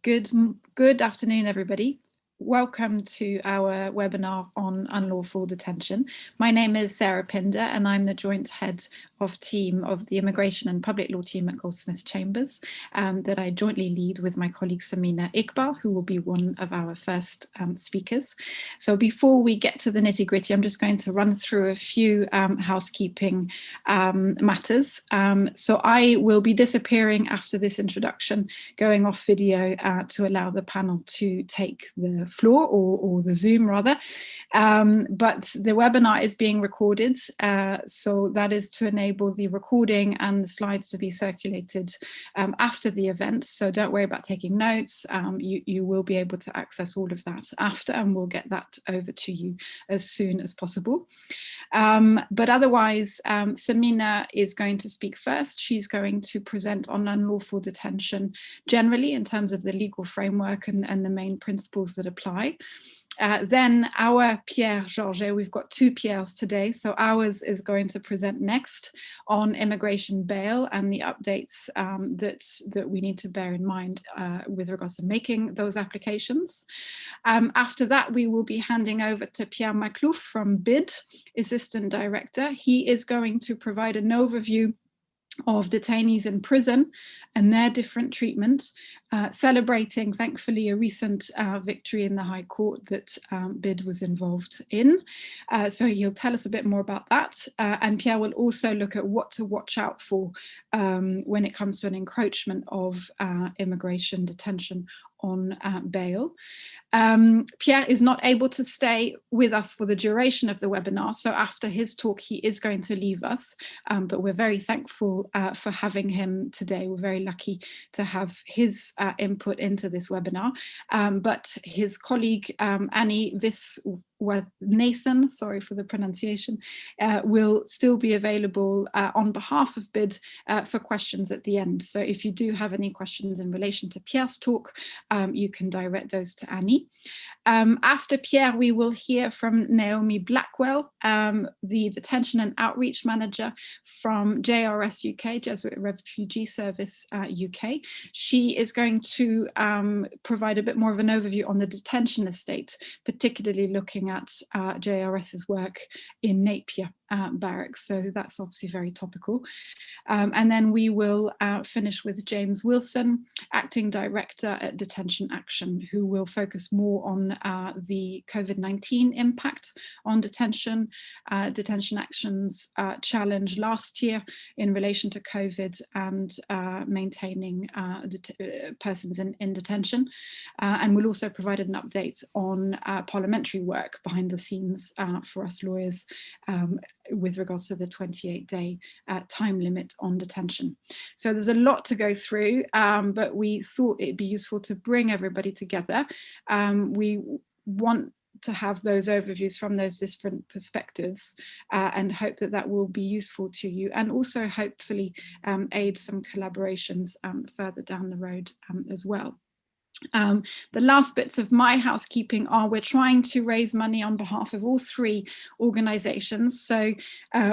Good afternoon, everybody. Welcome to our webinar on unlawful detention. My name is Sarah Pinder and I'm the joint head of team of the Immigration and Public Law team at Goldsmith Chambers that I jointly lead with my colleague Samina Iqbal, who will be one of our first speakers. So before we get to the nitty-gritty, I'm just going to run through a few housekeeping matters. So I will be disappearing after this introduction, going off video to allow the panel to take the floor or the Zoom rather. But the webinar is being recorded, so that is to enable the recording and the slides to be circulated after the event. So don't worry about taking notes. You will be able to access all of that after, and we'll get that over to you as soon as possible. But otherwise, Samina is going to speak first. She's going to present on unlawful detention generally in terms of the legal framework and the main principles that apply. Then our Pierre Georget, we've got two Pierres today, so ours is going to present next on immigration bail and the updates that we need to bear in mind with regards to making those applications. After that, we will be handing over to Pierre Makhlouf from BID, Assistant Director. He is going to provide an overview of detainees in prison and their different treatment, celebrating, thankfully, a recent victory in the High Court that BID was involved in. So he'll tell us a bit more about that. And Pierre will also look at what to watch out for when it comes to an encroachment of immigration detention on bail. Pierre is not able to stay with us for the duration of the webinar, so after his talk he is going to leave us, but we're very thankful for having him today. We're very lucky to have his input into this webinar, but his colleague Annie Nathan, sorry for the pronunciation, will still be available on behalf of BID for questions at the end. So if you do have any questions in relation to Pierre's talk, you can direct those to Annie. After Pierre, we will hear from Naomi Blackwell, the Detention and Outreach Manager from JRS UK, Jesuit Refugee Service UK. She is going to provide a bit more of an overview on the Detention Estate, particularly looking at JRS's work in Napier Barracks. So that's obviously very topical. And then we will finish with James Wilson, Acting Director at Detention Action, who will focus more on the COVID-19 impact on detention, Detention Action's challenge last year in relation to COVID and maintaining persons in detention. And we'll also provide an update on parliamentary work behind the scenes for us lawyers with regards to the 28-day time limit on detention. So there's a lot to go through, but we thought it'd be useful to bring everybody together. We want to have those overviews from those different perspectives and hope that that will be useful to you, and also hopefully aid some collaborations further down the road as well. The last bits of my housekeeping are we're trying to raise money on behalf of all three organisations. So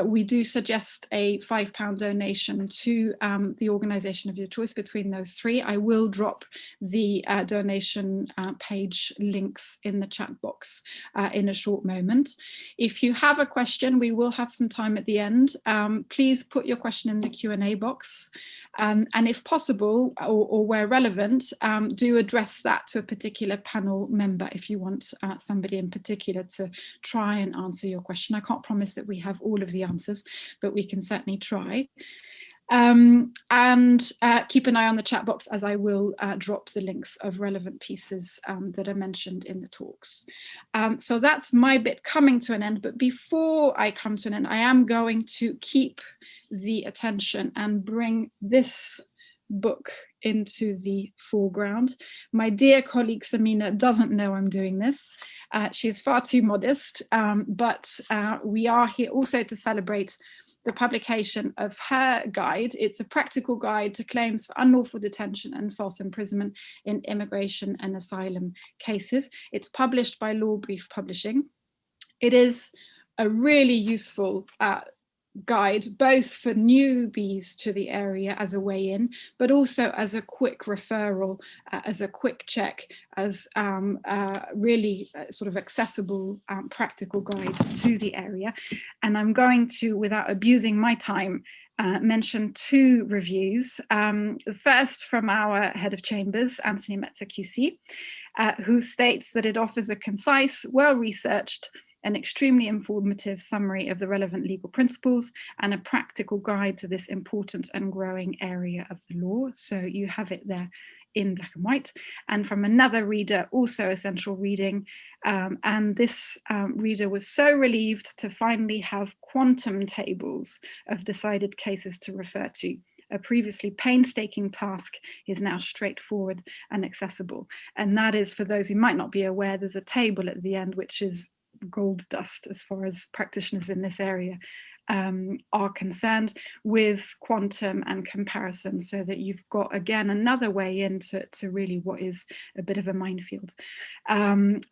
we do suggest a £5 donation to the organisation of your choice between those three. I will drop the donation page links in the chat box in a short moment. If you have a question, we will have some time at the end. Please put your question in the Q&A box. And if possible, or where relevant, do address that to a particular panel member if you want somebody in particular to try and answer your question. I can't promise that we have all of the answers, but we can certainly try. And keep an eye on the chat box, as I will drop the links of relevant pieces that are mentioned in the talks. So that's my bit coming to an end, but before I come to an end, I am going to keep the attention and bring this book into the foreground. My dear colleague Samina doesn't know I'm doing this. She is far too modest, but we are here also to celebrate the publication of her guide. It's a practical guide to claims for unlawful detention and false imprisonment in immigration and asylum cases. It's published by Law Brief Publishing. It is a really useful guide, both for newbies to the area as a way in, but also as a quick referral, as a quick check, as really sort of accessible, practical guide to the area. And I'm going to, without abusing my time, mention two reviews. The first from our head of chambers, Anthony Metzer QC, who states that it offers a concise, well-researched, an extremely informative summary of the relevant legal principles and a practical guide to this important and growing area of the law. So you have it there in black and white. And from another reader, also essential reading. And this reader was so relieved to finally have quantum tables of decided cases to refer to. A previously painstaking task is now straightforward and accessible. And that is, for those who might not be aware, there's a table at the end, which is gold dust as far as practitioners in this area are concerned, with quantum and comparison, so that you've got, again, another way into really what is a bit of a minefield.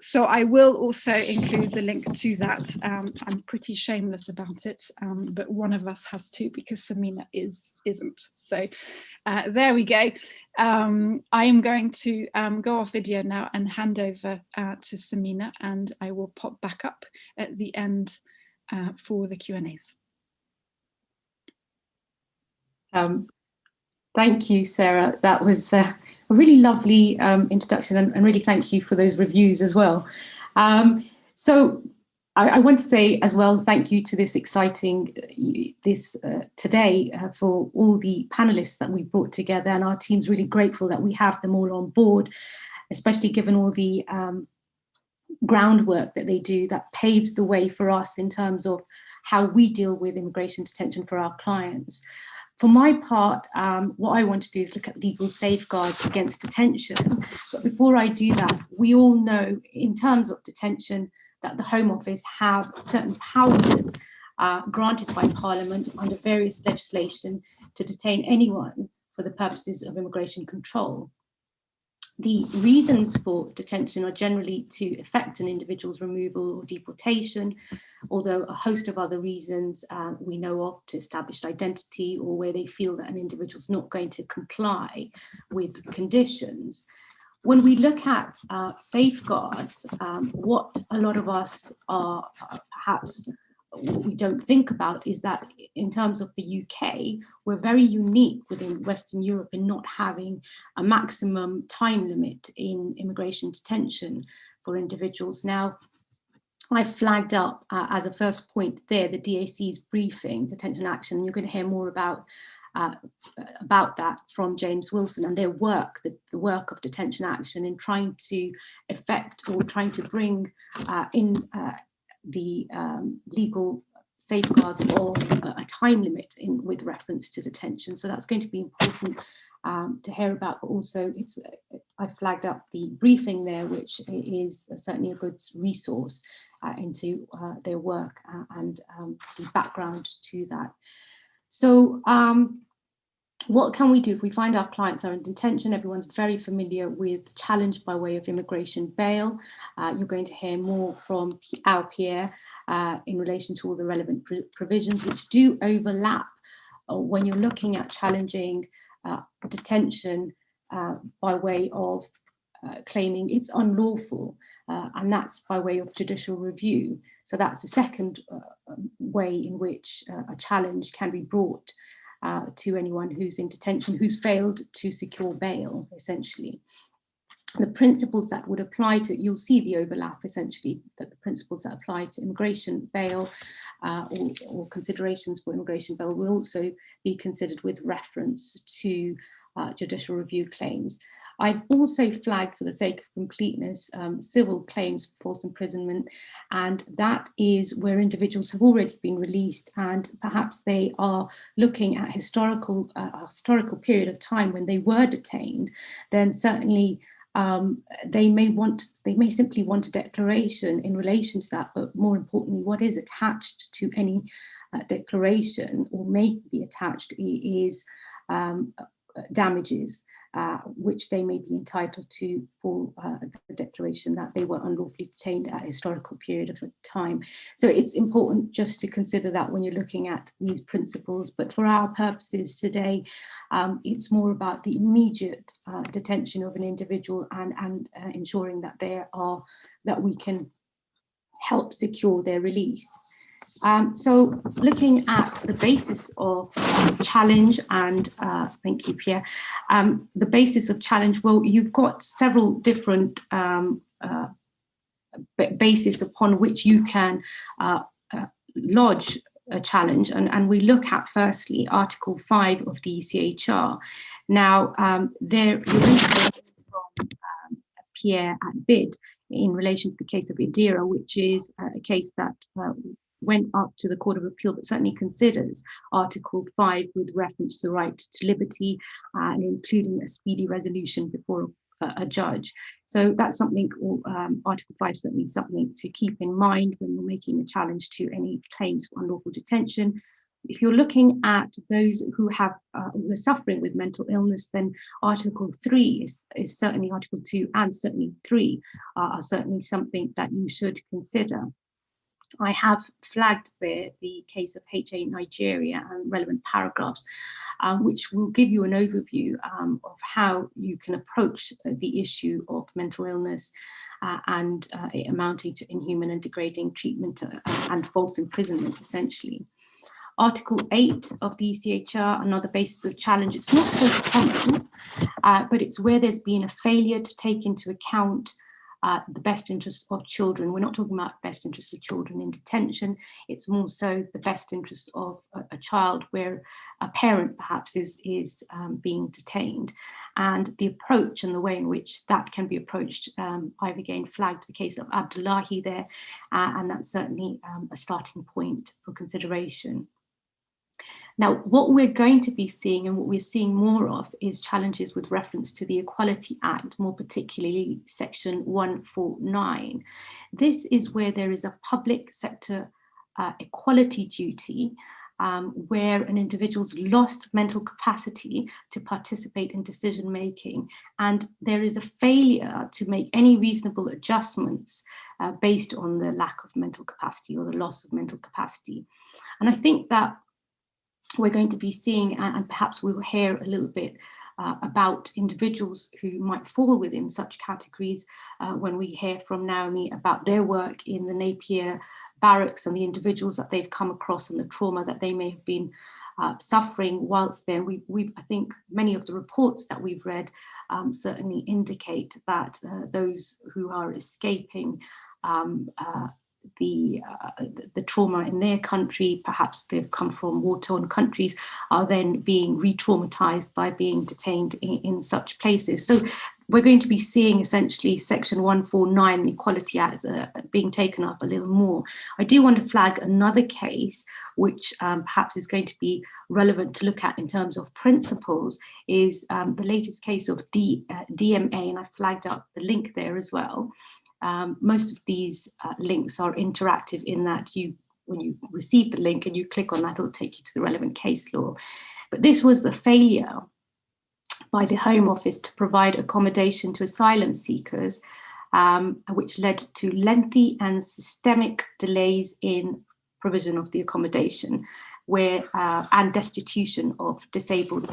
So I will also include the link to that. I'm pretty shameless about it, but one of us has to, because Samina isn't. So there we go. I am going to go off video now and hand over to Samina, and I will pop back up at the end for the Q&As. Thank you, Sarah. That was a really lovely introduction, and really thank you for those reviews as well. So I want to say as well, thank you to this exciting, today for all the panelists that we brought together, and our team's really grateful that we have them all on board, especially given all the groundwork that they do that paves the way for us in terms of how we deal with immigration detention for our clients. For my part, what I want to do is look at legal safeguards against detention. But before I do that, we all know in terms of detention that the Home Office have certain powers granted by Parliament under various legislation to detain anyone for the purposes of immigration control. The reasons for detention are generally to effect an individual's removal or deportation, although a host of other reasons we know of, to establish identity, or where they feel that an individual's not going to comply with conditions. When we look at safeguards, what a lot of us are perhaps what we don't think about is that in terms of the UK, we're very unique within Western Europe in not having a maximum time limit in immigration detention for individuals. Now, I flagged up as a first point there the DAC's briefing, Detention Action. You're going to hear more about that from James Wilson and their work, the work of Detention Action in trying to effect or trying to bring in the legal safeguards of a time limit with reference to detention. So that's going to be important to hear about, but also I flagged up the briefing there, which is certainly a good resource into their work and the background to that. So what can we do if we find our clients are in detention? Everyone's very familiar with challenge by way of immigration bail. You're going to hear more from our Pierre in relation to all the relevant provisions, which do overlap when you're looking at challenging detention by way of claiming it's unlawful, and that's by way of judicial review. So that's a second way in which a challenge can be brought to anyone who's in detention, who's failed to secure bail, essentially. The principles that would apply to, you'll see the overlap, essentially, that the principles that apply to immigration bail or considerations for immigration bail will also be considered with reference to judicial review claims. I've also flagged, for the sake of completeness, civil claims for false imprisonment, and that is where individuals have already been released and perhaps they are looking at historical period of time when they were detained. Then certainly they may simply want a declaration in relation to that, but more importantly, what is attached to any declaration or may be attached is damages. which they may be entitled to for the declaration that they were unlawfully detained at a historical period of time. So it's important just to consider that when you're looking at these principles. But for our purposes today, it's more about the immediate detention of an individual and ensuring that that we can help secure their release. So looking at the basis of challenge, and thank you, Pierre, the basis of challenge, well, you've got several different bases upon which you can lodge a challenge, and we look at firstly Article 5 of the ECHR. Now, there you're going to hear from Pierre at BID in relation to the case of Idira, which is a case that went up to the Court of Appeal, but certainly considers Article 5 with reference to the right to liberty and including a speedy resolution before a judge. So that's something, Article 5 is certainly something to keep in mind when you're making a challenge to any claims for unlawful detention. If you're looking at those who are suffering with mental illness, then Article 3 is certainly, Article 2 and certainly 3 are certainly something that you should consider. I have flagged there the case of HA Nigeria and relevant paragraphs, which will give you an overview of how you can approach the issue of mental illness and it amounting to inhuman and degrading treatment and false imprisonment, essentially. Article 8 of the ECHR, another basis of challenge, it's not so common, but it's where there's been a failure to take into account the best interests of children. We're not talking about best interests of children in detention. It's more so the best interests of a child where a parent perhaps is being detained. And the approach and the way in which that can be approached, I've again flagged the case of Abdullahi there, and that's certainly a starting point for consideration. Now, what we're going to be seeing and what we're seeing more of is challenges with reference to the Equality Act, more particularly Section 149. This is where there is a public sector equality duty where an individual's lost mental capacity to participate in decision making, and there is a failure to make any reasonable adjustments based on the lack of mental capacity or the loss of mental capacity. And I think that we're going to be seeing, and perhaps we'll hear a little bit about individuals who might fall within such categories when we hear from Naomi about their work in the Napier Barracks and the individuals that they've come across and the trauma that they may have been suffering whilst there. I think many of the reports that we've read certainly indicate that those who are escaping the trauma in their country, perhaps they've come from war-torn countries, are then being re-traumatized by being detained in such places. So we're going to be seeing essentially Section 149, the Equality Act, being taken up a little more. I do want to flag another case which perhaps is going to be relevant to look at in terms of principles, is the latest case of DMA, and I flagged up the link there as well. Most of these links are interactive in that when you receive the link and you click on that, it'll take you to the relevant case law. But this was the failure by the Home Office to provide accommodation to asylum seekers, which led to lengthy and systemic delays in provision of the accommodation and destitution of disabled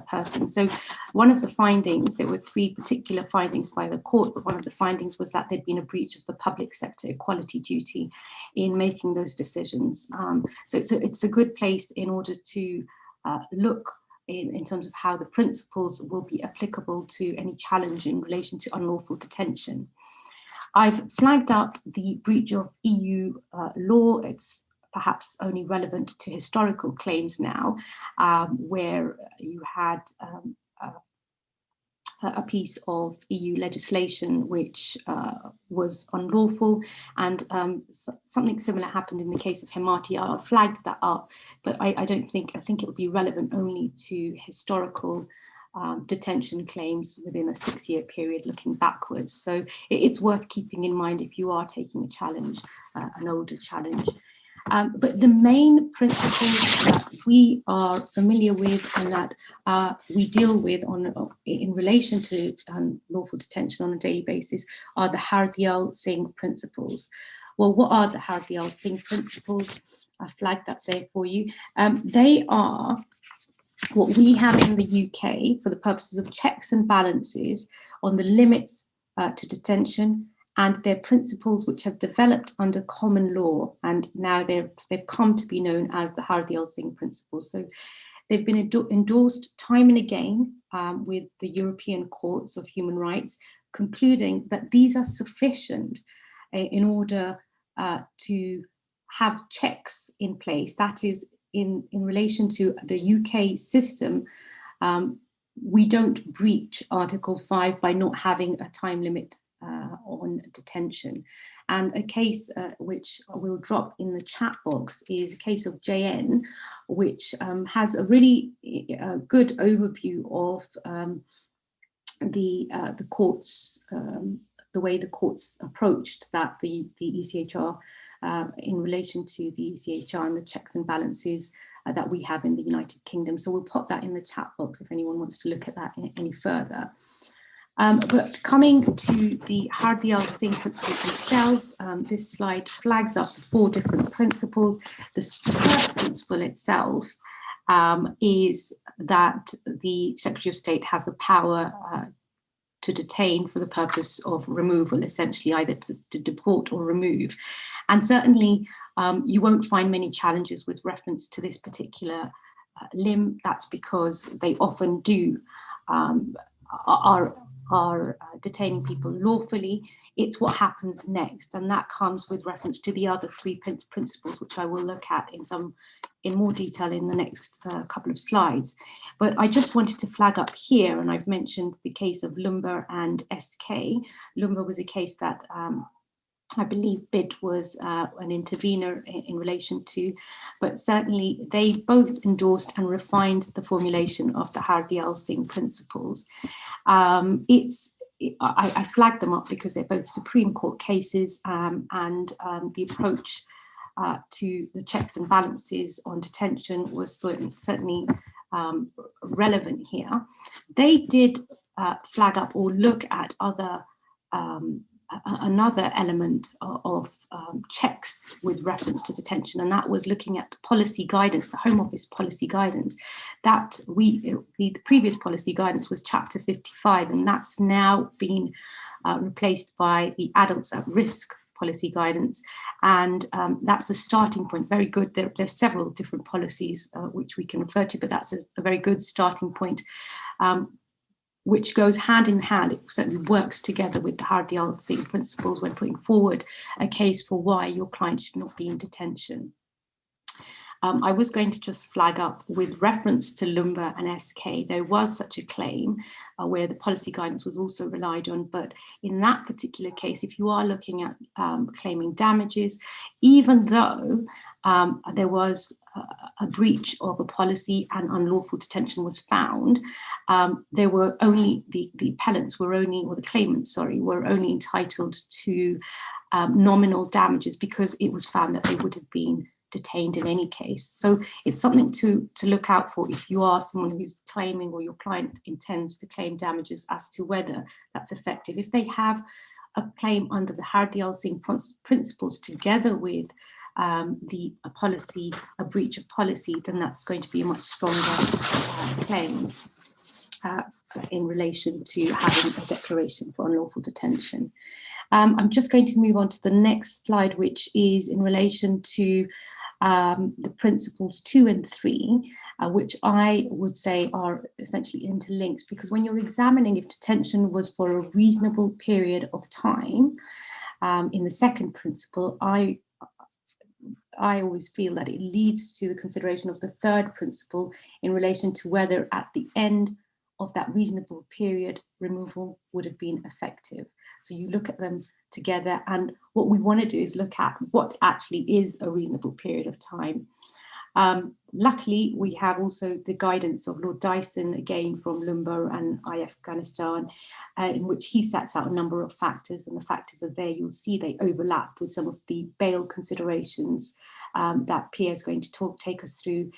persons. So one of the findings, there were three particular findings by the court, but one of the findings was that there'd been a breach of the public sector equality duty in making those decisions. So it's a good place in order to look in terms of how the principles will be applicable to any challenge in relation to unlawful detention. I've flagged up the breach of EU law. It's perhaps only relevant to historical claims now, where you had a piece of EU legislation which was unlawful, and something similar happened in the case of Hemati. I flagged that up, but I think it will be relevant only to historical detention claims within a 6-year period looking backwards. So it's worth keeping in mind if you are taking a challenge, an older challenge. But the main principles that we are familiar with and that we deal with in relation to unlawful detention on a daily basis are the Hardyal Singh principles. Well, what are the Hardyal Singh principles? I flagged that there for you. They are what we have in the UK for the purposes of checks and balances on the limits to detention, and they're principles which have developed under common law, and now they've come to be known as the Hardyal Singh principles. So they've been endorsed time and again with the European Courts of Human Rights, concluding that these are sufficient in order to have checks in place. That is, in relation to the UK system, we don't breach Article 5 by not having a time limit on detention. And a case which we'll drop in the chat box is a case of JN, which has a really good overview of the courts, the way the courts approached that, the ECHR in relation to the ECHR and the checks and balances that we have in the United Kingdom. So we'll pop that in the chat box if anyone wants to look at that any further. But coming to the Hardyal Singh principles themselves, this slide flags up the 4 different principles. The first principle itself is that the Secretary of State has the power to detain for the purpose of removal, essentially either to deport or remove. And certainly you won't find many challenges with reference to this particular limb. That's because they often do are detaining people lawfully. It's what happens next, and that comes with reference to the other 3 principles, which I will look at in more detail in the next couple of slides. But I just wanted to flag up here, and I've mentioned the case of Lumber and SK. Lumber was a case that I believe BID was an intervener in relation to, but certainly they both endorsed and refined the formulation of the Hardyal Singh principles. I flagged them up because they're both Supreme Court cases, and the approach to the checks and balances on detention was certainly relevant here. They did flag up or look at another element of checks with reference to detention, and that was looking at policy guidance, the Home Office policy guidance. That the previous policy guidance was Chapter 55, and that's now been replaced by the Adults at Risk policy guidance, and that's a starting point. Very good. There's several different policies which we can refer to, but that's a very good starting point, which goes hand in hand. It certainly works together with the Hardyal Singh principles when putting forward a case for why your client should not be in detention. I was going to just flag up with reference to Lumber and SK, there was such a claim where the policy guidance was also relied on, but in that particular case, if you are looking at claiming damages, even though there was a breach of a policy and unlawful detention was found, there were only, the appellants were only, or the claimants, sorry, were only entitled to nominal damages because it was found that they would have been detained in any case. So it's something to look out for if you are someone who's claiming, or your client intends to claim damages, as to whether that's effective. If they have a claim under the Hardyal Singh principles together with a breach of policy, then that's going to be a much stronger claim in relation to having a declaration for unlawful detention. I'm just going to move on to the next slide, which is in relation to the principles 2 and 3, which I would say are essentially interlinked, because when you're examining if detention was for a reasonable period of time, in the second principle, I always feel that it leads to the consideration of the third principle in relation to whether at the end of that reasonable period removal would have been effective. So you look at them together, and what we want to do is look at what actually is a reasonable period of time. Luckily, we have also the guidance of Lord Dyson, again from Lumbar and Afghanistan, in which he sets out a number of factors, and the factors are there. You'll see they overlap with some of the bail considerations that Pierre is going to take us through,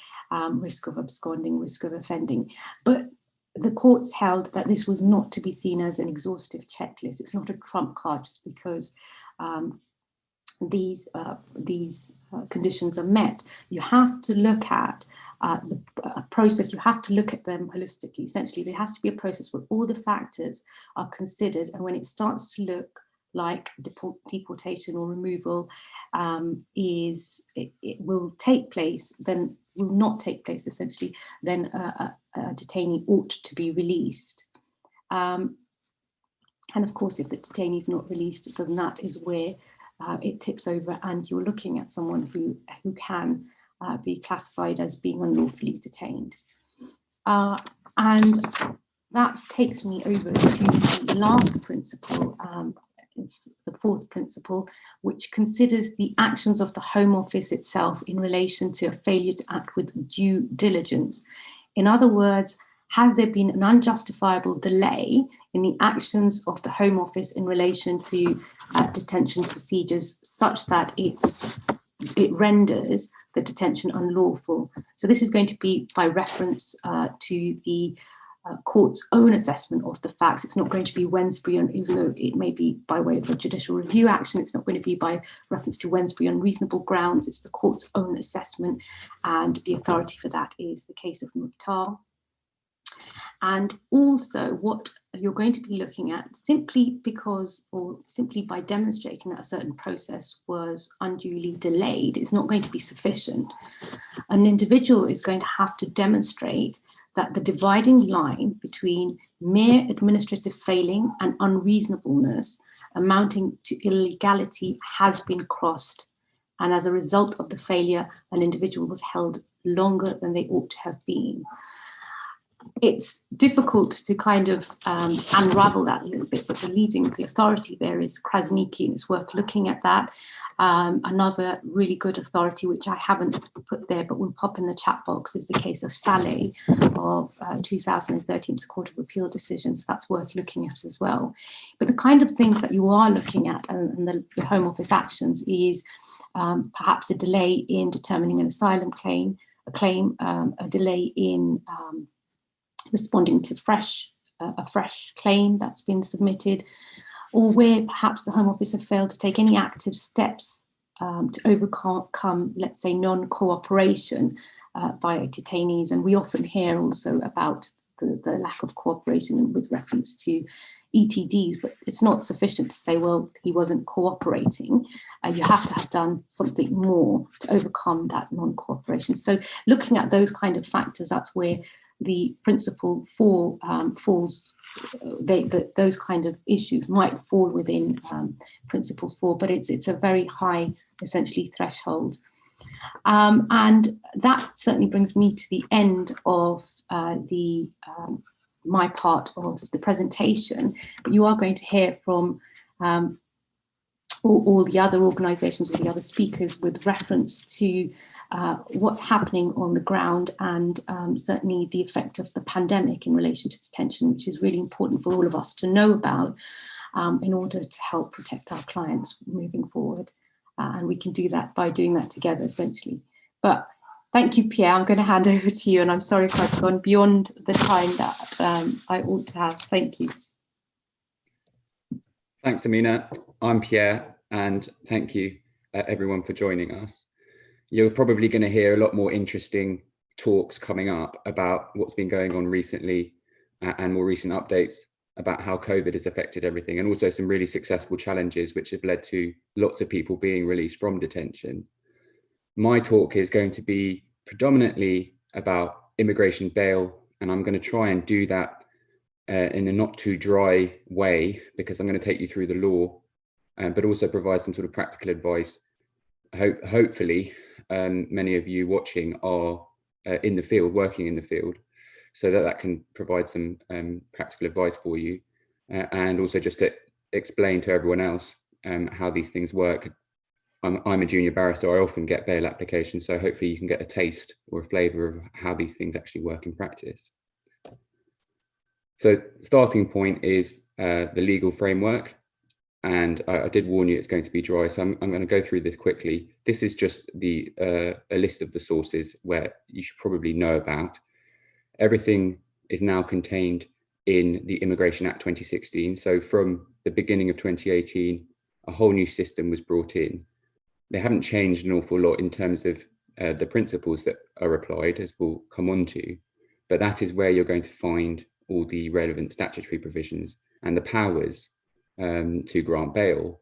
risk of absconding, risk of offending. But the courts held that this was not to be seen as an exhaustive checklist. It's not a trump card just because these conditions are met. You have to look at the process, you have to look at them holistically. Essentially, there has to be a process where all the factors are considered, and when it starts to look like deportation or removal it will take place, then will not take place, essentially, then a detainee ought to be released. And of course, if the detainee is not released, then that is where it tips over and you're looking at someone who can be classified as being unlawfully detained. And that takes me over to the last principle. It's the fourth principle, which considers the actions of the Home Office itself in relation to a failure to act with due diligence. In other words, has there been an unjustifiable delay in the actions of the Home Office in relation to detention procedures such that it renders the detention unlawful? So this is going to be by reference to the court's own assessment of the facts. It's not going to be Wensbury, even though it may be by way of a judicial review action. It's not going to be by reference to Wensbury on reasonable grounds. It's the court's own assessment, and the authority for that is the case of Mukhtar. And also what you're going to be looking at, simply because, or simply by demonstrating that a certain process was unduly delayed, is not going to be sufficient. An individual is going to have to demonstrate that the dividing line between mere administrative failing and unreasonableness amounting to illegality has been crossed. And as a result of the failure, an individual was held longer than they ought to have been. It's difficult to kind of unravel that a little bit, but the authority there is Krasniki, and it's worth looking at that. Another really good authority, which I haven't put there, but will pop in the chat box, is the case of Saleh of 2013. It's a Court of Appeal decision, so that's worth looking at as well. But the kind of things that you are looking at, and the Home Office actions, is perhaps a delay in determining an asylum claim, a delay in responding to a fresh claim that's been submitted, or where perhaps the Home Office have failed to take any active steps to overcome, let's say, non-cooperation by detainees. And we often hear also about the lack of cooperation with reference to ETDs, but it's not sufficient to say, well, he wasn't cooperating. You have to have done something more to overcome that non-cooperation. So looking at those kind of factors, that's where the principle falls. Those kind of issues might fall within principle 4, but it's a very high, essentially, threshold. And that certainly brings me to the end of my part of the presentation. But you are going to hear from all the other organisations, or the other speakers, with reference to what's happening on the ground, and certainly the effect of the pandemic in relation to detention, which is really important for all of us to know about in order to help protect our clients moving forward. And we can do that by doing that together, essentially. But thank you, Pierre. I'm going to hand over to you, and I'm sorry if I've gone beyond the time that I ought to have. Thank you. Thanks, Samina. I'm Pierre, and thank you everyone for joining us. You're probably going to hear a lot more interesting talks coming up about what's been going on recently and more recent updates about how COVID has affected everything, and also some really successful challenges which have led to lots of people being released from detention. My talk is going to be predominantly about immigration bail, and I'm going to try and do that in a not too dry way, because I'm going to take you through the law, but also provide some sort of practical advice. Hopefully, many of you watching are in the field, working in the field, so that can provide some practical advice for you, and also just to explain to everyone else how these things work, I'm a junior barrister. I often get bail applications, so hopefully you can get a taste or a flavour of how these things actually work in practice. So starting point is the legal framework. And I did warn you it's going to be dry, so I'm going to go through this quickly. This is just a list of the sources where you should probably know about. Everything is now contained in the Immigration Act 2016. So from the beginning of 2018, a whole new system was brought in. They haven't changed an awful lot in terms of the principles that are applied, as we'll come on to, but that is where you're going to find all the relevant statutory provisions and the powers to grant bail.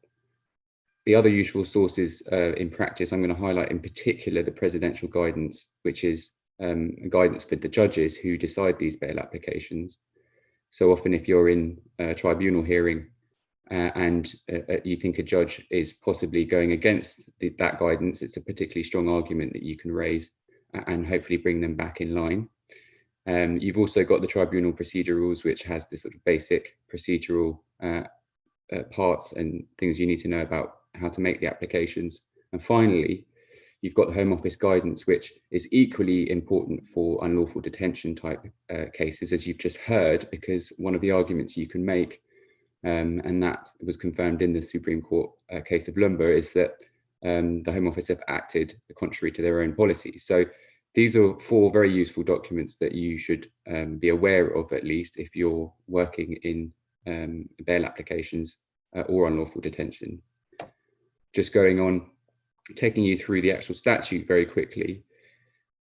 The other useful sources in practice, I'm going to highlight in particular the presidential guidance, which is guidance for the judges who decide these bail applications. So often if you're in a tribunal hearing and you think a judge is possibly going against that guidance, it's a particularly strong argument that you can raise and hopefully bring them back in line. You've also got the Tribunal Procedure Rules, which has this sort of basic procedural parts and things you need to know about how to make the applications. And finally, you've got the Home Office guidance, which is equally important for unlawful detention type cases, as you've just heard, because one of the arguments you can make, and that was confirmed in the Supreme Court case of Lumber, is that the Home Office have acted contrary to their own policy. So these are 4 very useful documents that you should be aware of, at least if you're working in bail applications or unlawful detention. Just going on, taking you through the actual statute very quickly.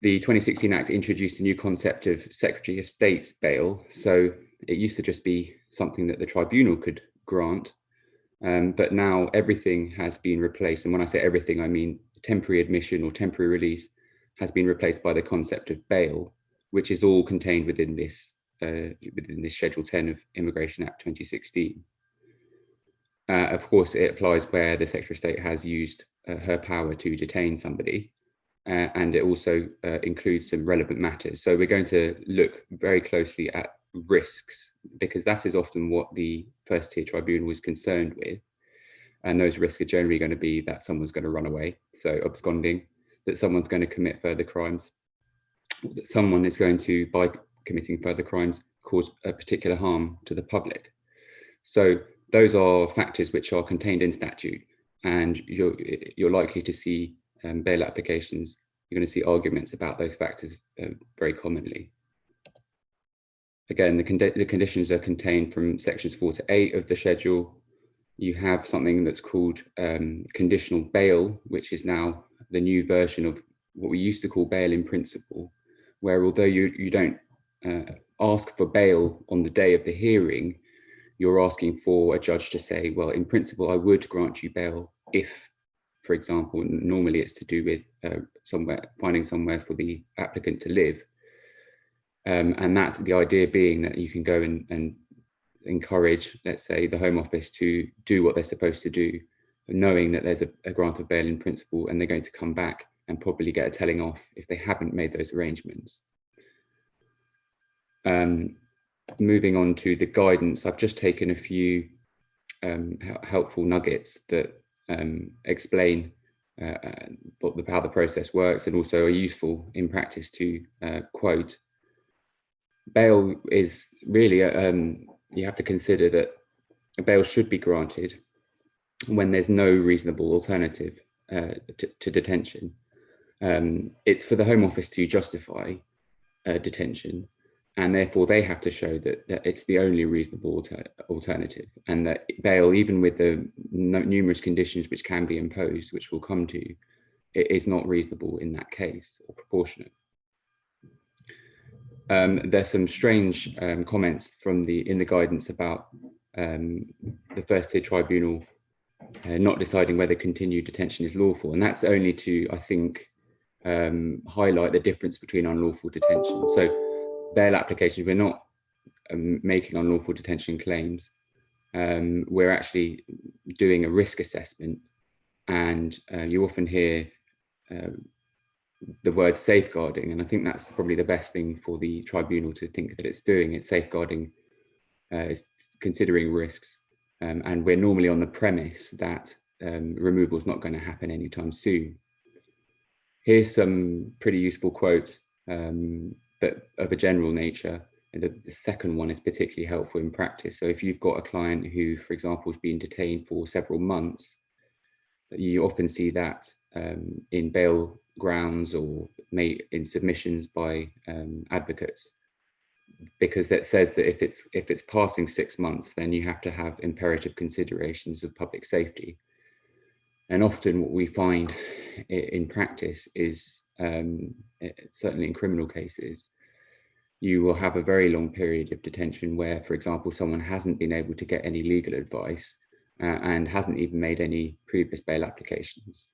The 2016 Act introduced a new concept of Secretary of State's bail. So it used to just be something that the tribunal could grant, but now everything has been replaced. And when I say everything, I mean temporary admission or temporary release has been replaced by the concept of bail, which is all contained within this Schedule 10 of Immigration Act 2016. Of course, it applies where the Secretary of State has used her power to detain somebody, and it also includes some relevant matters. So we're going to look very closely at risks, because that is often what the first tier tribunal is concerned with. And those risks are generally going to be that someone's going to run away, so absconding, that someone's going to commit further crimes, that someone is going to, by committing further crimes, cause a particular harm to the public. So those are factors which are contained in statute, and you're likely to see bail applications, you're going to see arguments about those factors very commonly. Again, the conditions are contained from sections 4 to 8 of the schedule. You have something that's called conditional bail, which is now the new version of what we used to call bail in principle, where although you don't ask for bail on the day of the hearing, you're asking for a judge to say, well, in principle, I would grant you bail if, for example, normally it's to do with finding somewhere for the applicant to live. And that the idea being that you can go and encourage, let's say, the Home Office to do what they're supposed to do, knowing that there's a grant of bail in principle, and they're going to come back and probably get a telling off if they haven't made those arrangements. Moving on to the guidance, I've just taken a few helpful nuggets that explain how the process works, and also are useful in practice to quote. Bail is really, you have to consider that a bail should be granted when there's no reasonable alternative to detention. It's for the Home Office to justify detention, and therefore they have to show that it's the only reasonable alternative, and that bail, even with the numerous conditions which can be imposed, which we'll come to, it is not reasonable in that case or proportionate. There's some strange comments from in the guidance about the first tier tribunal not deciding whether continued detention is lawful, and that's only to, I think, highlight the difference between unlawful detention. So bail applications, we're not making unlawful detention claims. We're actually doing a risk assessment, and you often hear the word safeguarding, and I think that's probably the best thing for the tribunal to think that it's doing. It's safeguarding, it's considering risks, and we're normally on the premise that removal is not going to happen anytime soon. Here's some pretty useful quotes, but of a general nature. And the second one is particularly helpful in practice. So if you've got a client who, for example, has been detained for several months, you often see that in bail grounds or in submissions by advocates, because it says that if it's passing 6 months, then you have to have imperative considerations of public safety. And often what we find in practice is, certainly in criminal cases, you will have a very long period of detention where, for example, someone hasn't been able to get any legal advice and hasn't even made any previous bail applications.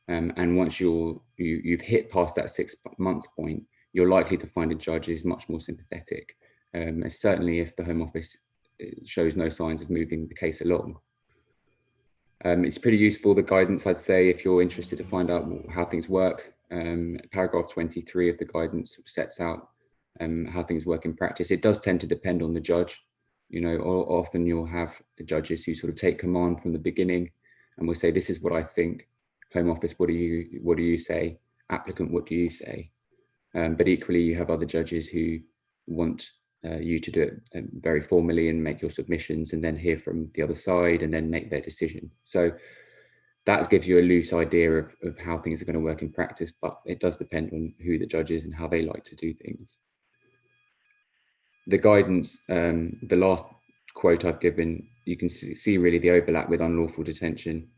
And once you've hit past that 6 months point, you're likely to find a judge is much more sympathetic, certainly if the Home Office shows no signs of moving the case along. It's pretty useful, the guidance, I'd say, if you're interested to find out how things work. Paragraph 23 of the guidance sets out how things work in practice. It does tend to depend on the judge. You know, often you'll have judges who sort of take command from the beginning and will say, this is what I think. Home Office, what do you say? Applicant, what do you say? But equally, you have other judges who want you to do it very formally and make your submissions and then hear from the other side and then make their decision. So that gives you a loose idea of how things are going to work in practice, but it does depend on who the judge is and how they like to do things. The guidance, the last quote I've given, you can see really the overlap with unlawful detention.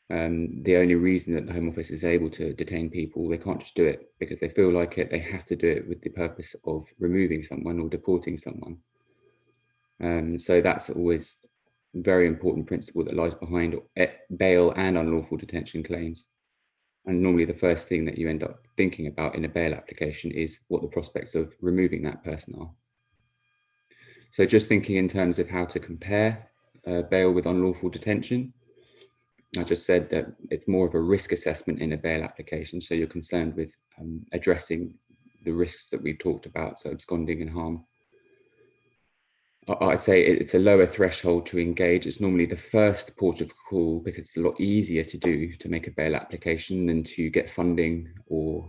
The only reason that the Home Office is able to detain people, they can't just do it because they feel like it, they have to do it with the purpose of removing someone or deporting someone. So that's always a very important principle that lies behind bail and unlawful detention claims. And normally the first thing that you end up thinking about in a bail application is what the prospects of removing that person are. So just thinking in terms of how to compare bail with unlawful detention, I just said that it's more of a risk assessment in a bail application. So you're concerned with addressing the risks that we've talked about, so absconding and harm. I'd say it's a lower threshold to engage. It's normally the first port of call because it's a lot easier to do to make a bail application than to get funding or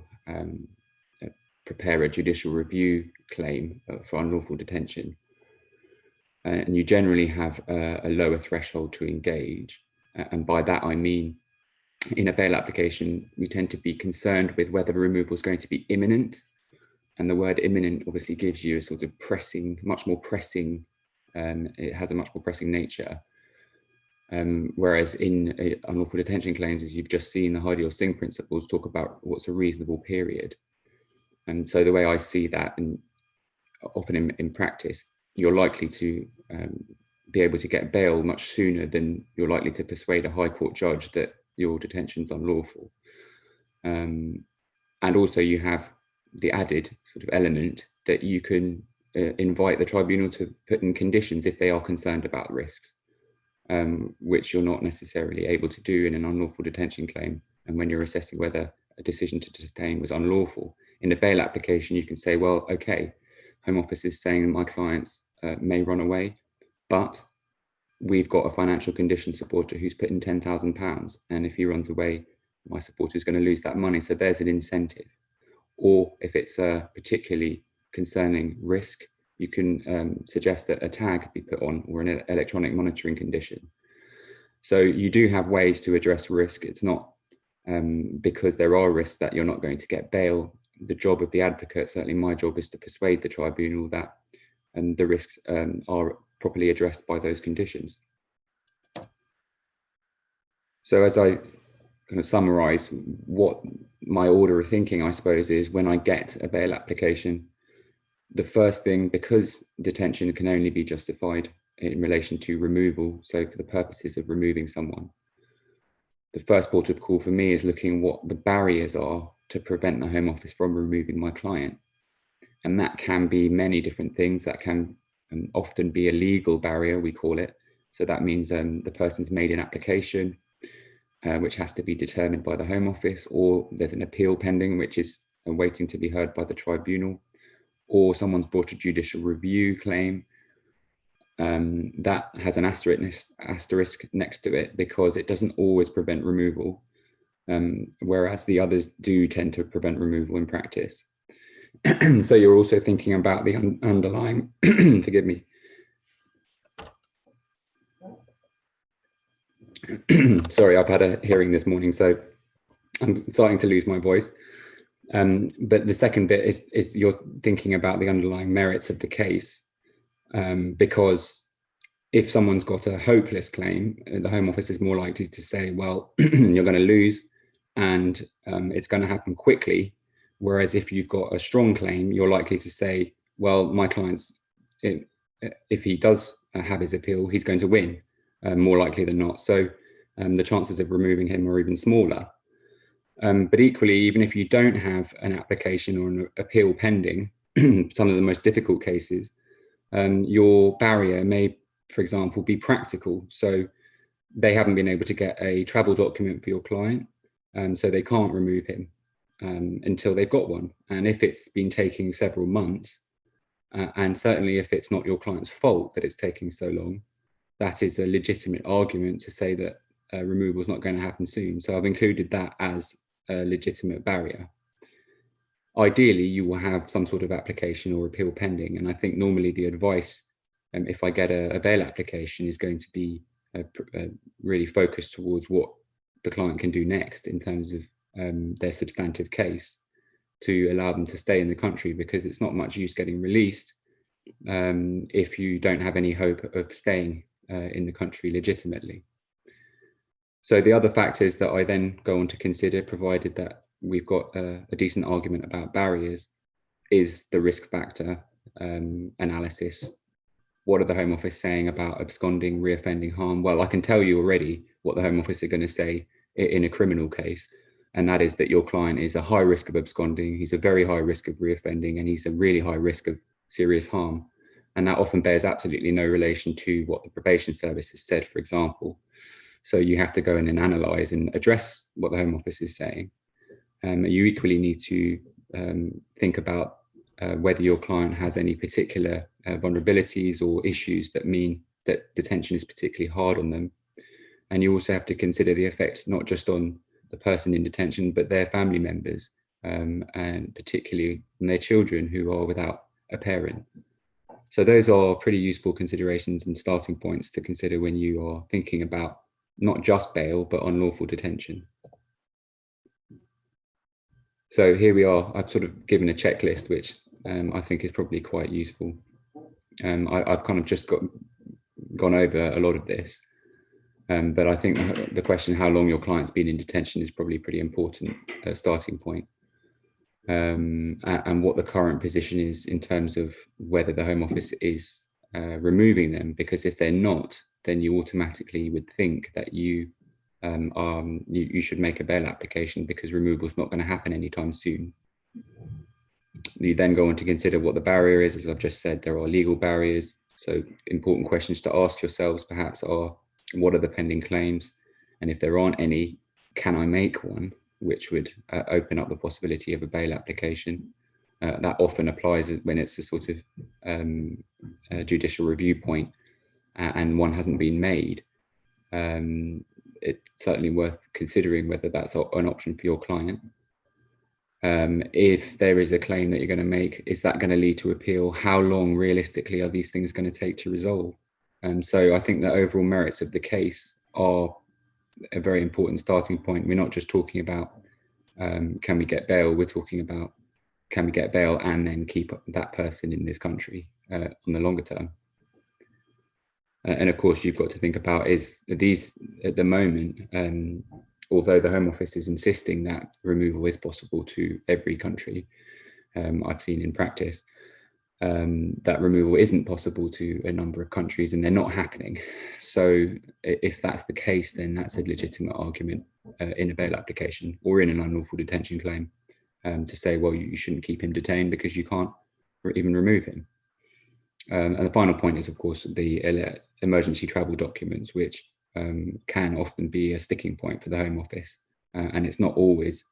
prepare a judicial review claim for unlawful detention. And you generally have a lower threshold to engage. And by that, I mean, in a bail application, we tend to be concerned with whether removal is going to be imminent. And the word imminent obviously gives you a sort of pressing, much more pressing, it has a much more pressing nature. Whereas in unlawful detention claims, as you've just seen, the Hardy or Singh principles talk about what's a reasonable period. And so the way I see that, and often in practice, you're likely to be able to get bail much sooner than you're likely to persuade a High Court judge that your detention's unlawful. And also you have the added sort of element that you can invite the tribunal to put in conditions if they are concerned about risks, which you're not necessarily able to do in an unlawful detention claim. And when you're assessing whether a decision to detain was unlawful, in a bail application, you can say, well, okay, Home Office is saying that my clients may run away, but we've got a financial condition supporter who's put in £10,000. And if he runs away, my supporter is going to lose that money. So there's an incentive. Or if it's a particularly concerning risk, you can suggest that a tag be put on or an electronic monitoring condition. So you do have ways to address risk. It's not because there are risks that you're not going to get bail. The job of the advocate, certainly my job, is to persuade the tribunal that the risks are properly addressed by those conditions. So as I kind of summarize what my order of thinking, I suppose, is when I get a bail application, the first thing, because detention can only be justified in relation to removal, so for the purposes of removing someone, the first port of call for me is looking at what the barriers are to prevent the Home Office from removing my client. And that can be many different things. That can often be a legal barrier, we call it. So that means the person's made an application, which has to be determined by the Home Office, or there's an appeal pending, which is waiting to be heard by the tribunal, or someone's brought a judicial review claim, that has an asterisk next to it because it doesn't always prevent removal, whereas the others do tend to prevent removal in practice. So you're also thinking about the underlying, forgive me. Sorry, I've had a hearing this morning, so I'm starting to lose my voice. But the second bit is you're thinking about the underlying merits of the case, because if someone's got a hopeless claim, the Home Office is more likely to say, well, you're going to lose and it's going to happen quickly. Whereas if you've got a strong claim, you're likely to say, well, my client's, if he does have his appeal, he's going to win, more likely than not. So the chances of removing him are even smaller. But equally, even if you don't have an application or an appeal pending, some of the most difficult cases, your barrier may, for example, be practical. So they haven't been able to get a travel document for your client, so they can't remove him until they've got one. And if it's been taking several months, and certainly if it's not your client's fault that it's taking so long, that is a legitimate argument to say that removal is not going to happen soon. So I've included that as a legitimate barrier. Ideally, you will have some sort of application or appeal pending. And I think normally the advice, if I get a bail application, is going to be really focused towards what the client can do next in terms of their substantive case to allow them to stay in the country, because it's not much use getting released if you don't have any hope of staying in the country legitimately. So the other factors that I then go on to consider, provided that we've got a decent argument about barriers, is the risk factor analysis. What are the Home Office saying about absconding, reoffending, harm? Well, I can tell you already what the Home Office are going to say in a criminal case, and that is that your client is a high risk of absconding, he's a very high risk of reoffending, and he's a really high risk of serious harm. And that often bears absolutely no relation to what the probation service has said, for example. So you have to go in and analyse and address what the Home Office is saying. You equally need to think about whether your client has any particular vulnerabilities or issues that mean that detention is particularly hard on them. And you also have to consider the effect not just on the person in detention, but their family members, and particularly on their children who are without a parent. So those are pretty useful considerations and starting points to consider when you are thinking about not just bail, but unlawful detention. So here we are. I've sort of given a checklist, which I think is probably quite useful. I've kind of just gone over a lot of this, but I think the question how long your client's been in detention is probably a pretty important starting point, and what the current position is in terms of whether the Home Office is removing them, because if they're not, then you automatically would think that you should make a bail application because removal is not going to happen anytime soon. You then go on to consider what the barrier is. As I've just said, there are legal barriers. So important questions to ask yourselves perhaps are, what are the pending claims? And if there aren't any, can I make one? Which would open up the possibility of a bail application. That often applies when it's a sort of a judicial review point and one hasn't been made. It's certainly worth considering whether that's an option for your client. If there is a claim that you're going to make, is that going to lead to appeal? How long realistically are these things going to take to resolve? So I think the overall merits of the case are a very important starting point. We're not just talking about can we get bail, we're talking about can we get bail and then keep that person in this country on the longer term. And of course, you've got to think about is these at the moment, although the Home Office is insisting that removal is possible to every country, I've seen in practice, that removal isn't possible to a number of countries and they're not happening. So if that's the case, then that's a legitimate argument in a bail application or in an unlawful detention claim to say, well, you shouldn't keep him detained because you can't even remove him. And the final point is, of course, the emergency travel documents, which can often be a sticking point for the Home Office. And it's not always,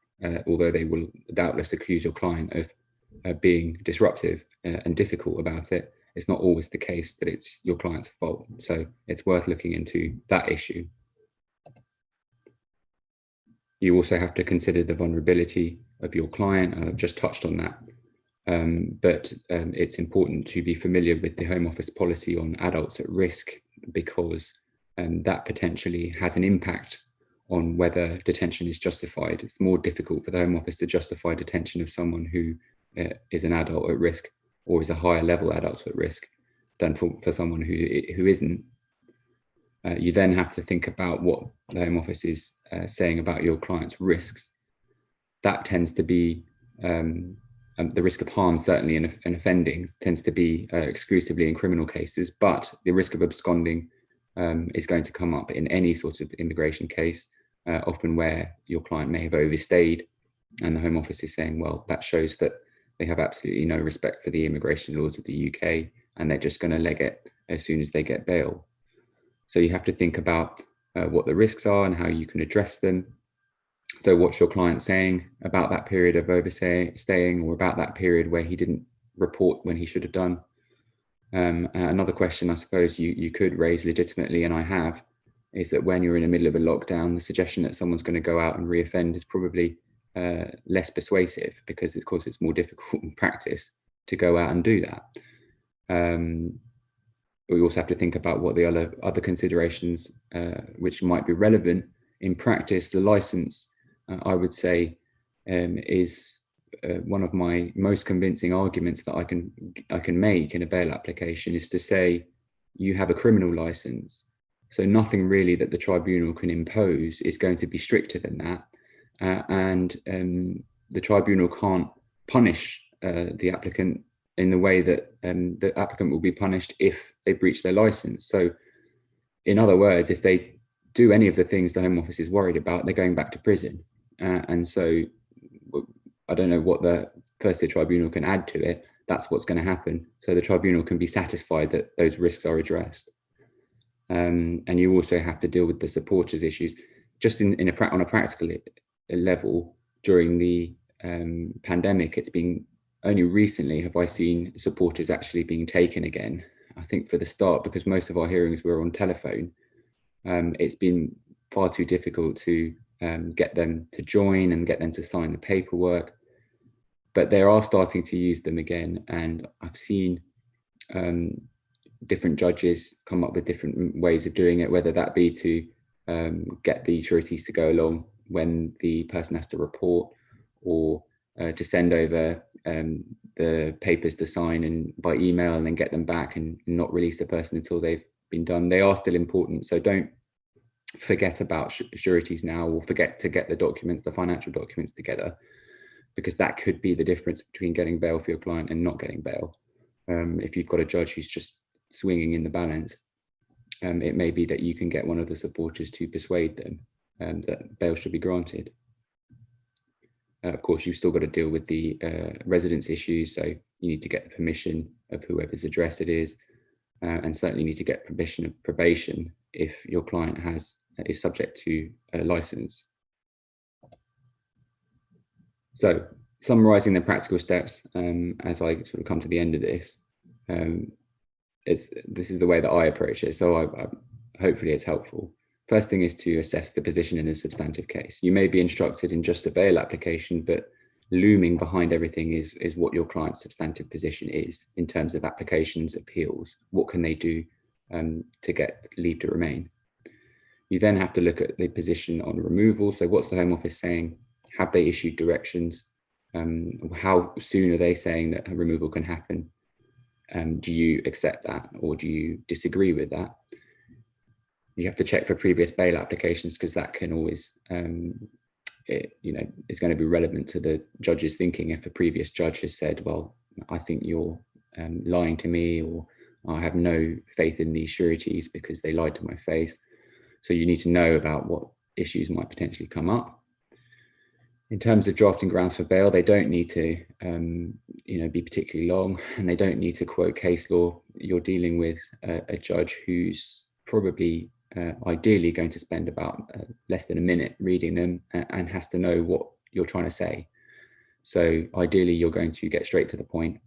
although they will doubtless accuse your client of being disruptive and difficult about it, it's not always the case that it's your client's fault. So it's worth looking into that issue. You also have to consider the vulnerability of your client, and I've just touched on that. But it's important to be familiar with the Home Office policy on adults at risk, because that potentially has an impact on whether detention is justified. It's more difficult for the Home Office to justify detention of someone who is an adult at risk or is a higher level adult at risk than for someone who isn't. You then have to think about what the Home Office is saying about your client's risks. That tends to be the risk of harm, certainly in offending, tends to be exclusively in criminal cases, but the risk of absconding is going to come up in any sort of immigration case, often where your client may have overstayed, and the Home Office is saying, well, that shows that they have absolutely no respect for the immigration laws of the UK, and they're just going to leg it as soon as they get bail. So you have to think about what the risks are and how you can address them. So what's your client saying about that period of overstaying, or about that period where he didn't report when he should have done? Another question I suppose you could raise legitimately, and I have, is that when you're in the middle of a lockdown, the suggestion that someone's going to go out and reoffend is probably less persuasive, because of course it's more difficult in practice to go out and do that. We also have to think about what the other considerations which might be relevant in practice. The license, I would say, is one of my most convincing arguments that I can make in a bail application, is to say you have a criminal license, so nothing really that the tribunal can impose is going to be stricter than that, and the tribunal can't punish the applicant in the way that the applicant will be punished if they breach their license. So in other words, if they do any of the things the Home Office is worried about, they're going back to prison. And so I don't know what the tribunal can add to it. That's what's going to happen. So the tribunal can be satisfied that those risks are addressed. And you also have to deal with the supporters issues. Just on a practical level, during the pandemic, it's been only recently have I seen supporters actually being taken again. I think for the start, because most of our hearings were on telephone, it's been far too difficult to get them to join and get them to sign the paperwork. But they are starting to use them again, and I've seen different judges come up with different ways of doing it, whether that be to get the sureties to go along when the person has to report, or to send over the papers to sign and by email, and then get them back and not release the person until they've been done. They are still important, so don't forget about sureties now, or forget to get the documents, the financial documents together, because that could be the difference between getting bail for your client and not getting bail. If you've got a judge who's just swinging in the balance, it may be that you can get one of the supporters to persuade them that bail should be granted. Of course, you've still got to deal with the residence issues, so you need to get the permission of whoever's address it is, and certainly need to get permission of probation if your client is subject to a license. So, summarising the practical steps as I sort of come to the end of this, this is the way that I approach it, so hopefully it's helpful. First thing is to assess the position in a substantive case. You may be instructed in just a bail application, but looming behind everything is what your client's substantive position is in terms of applications, appeals. What can they do to get leave to remain? You then have to look at the position on removal. So what's the Home Office saying? Have they issued directions? How soon are they saying that a removal can happen? Do you accept that, or do you disagree with that? You have to check for previous bail applications, because that can always, it's going to be relevant to the judge's thinking. If a previous judge has said, well, I think you're lying to me, or I have no faith in these sureties because they lied to my face. So you need to know about what issues might potentially come up. In terms of drafting grounds for bail, they don't need to, be particularly long, and they don't need to quote case law. You're dealing with a judge who's probably ideally going to spend about less than a minute reading them, and has to know what you're trying to say. So ideally, you're going to get straight to the point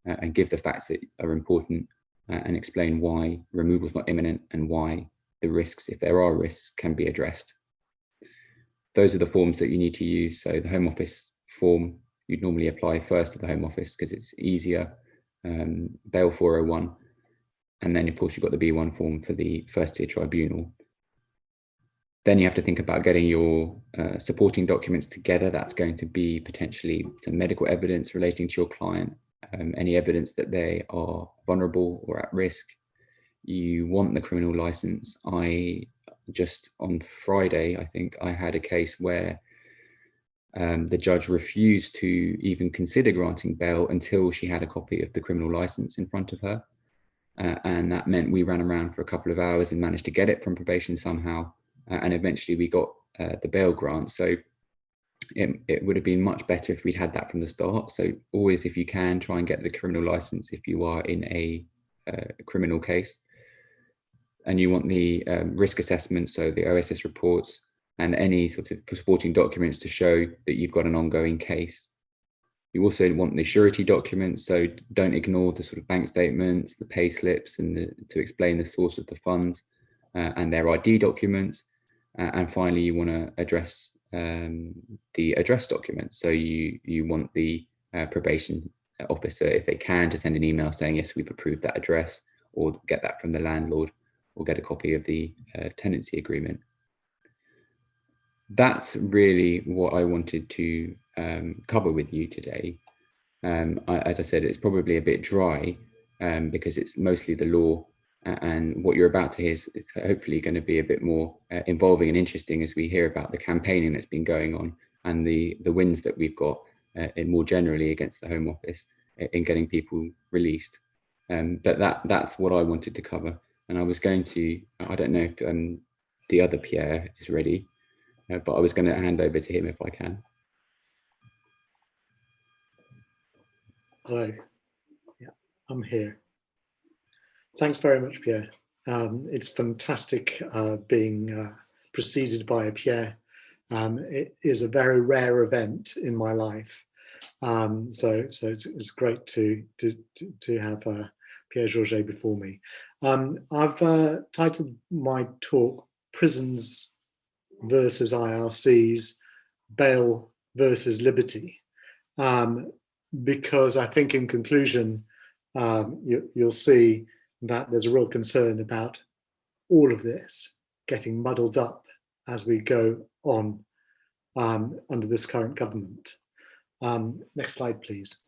and give the facts that are important, and explain why removal is not imminent and why the risks, if there are risks, can be addressed. Those are the forms that you need to use. So the Home Office form, you'd normally apply first to the Home Office because it's easier. Bail 401. And then, of course, you've got the B1 form for the first tier tribunal. Then you have to think about getting your supporting documents together. That's going to be potentially some medical evidence relating to your client, any evidence that they are vulnerable or at risk. You want the criminal license. Just on Friday, I think I had a case where the judge refused to even consider granting bail until she had a copy of the criminal license in front of her. And that meant we ran around for a couple of hours and managed to get it from probation somehow. And eventually we got the bail grant. So it would have been much better if we'd had that from the start. So always, if you can, try and get the criminal license if you are in a criminal case. And you want the risk assessment, so the OSS reports and any sort of supporting documents to show that you've got an ongoing case. You also want the surety documents, so don't ignore the sort of bank statements, the pay slips, and to explain the source of the funds and their ID documents. And finally, you want to address the address documents. So you want the probation officer, if they can, to send an email saying, yes, we've approved that address, or get that from the landlord, or get a copy of the tenancy agreement. That's really what I wanted to cover with you today. As I said, it's probably a bit dry because it's mostly the law, and what you're about to hear is hopefully going to be a bit more involving and interesting as we hear about the campaigning that's been going on and the wins that we've got more generally against the Home Office in getting people released. But that's what I wanted to cover. And I was going to, I don't know if the other Pierre is ready, but I was going to hand over to him if I can. Hello. Yeah, I'm here. Thanks very much, Pierre. It's fantastic being preceded by a Pierre. It is a very rare event in my life. So it's great to have Pierre Georget before me. I've titled my talk Prisons versus IRCs, Bail versus Liberty, because I think in conclusion, you'll see that there's a real concern about all of this getting muddled up as we go on under this current government. Next slide, please.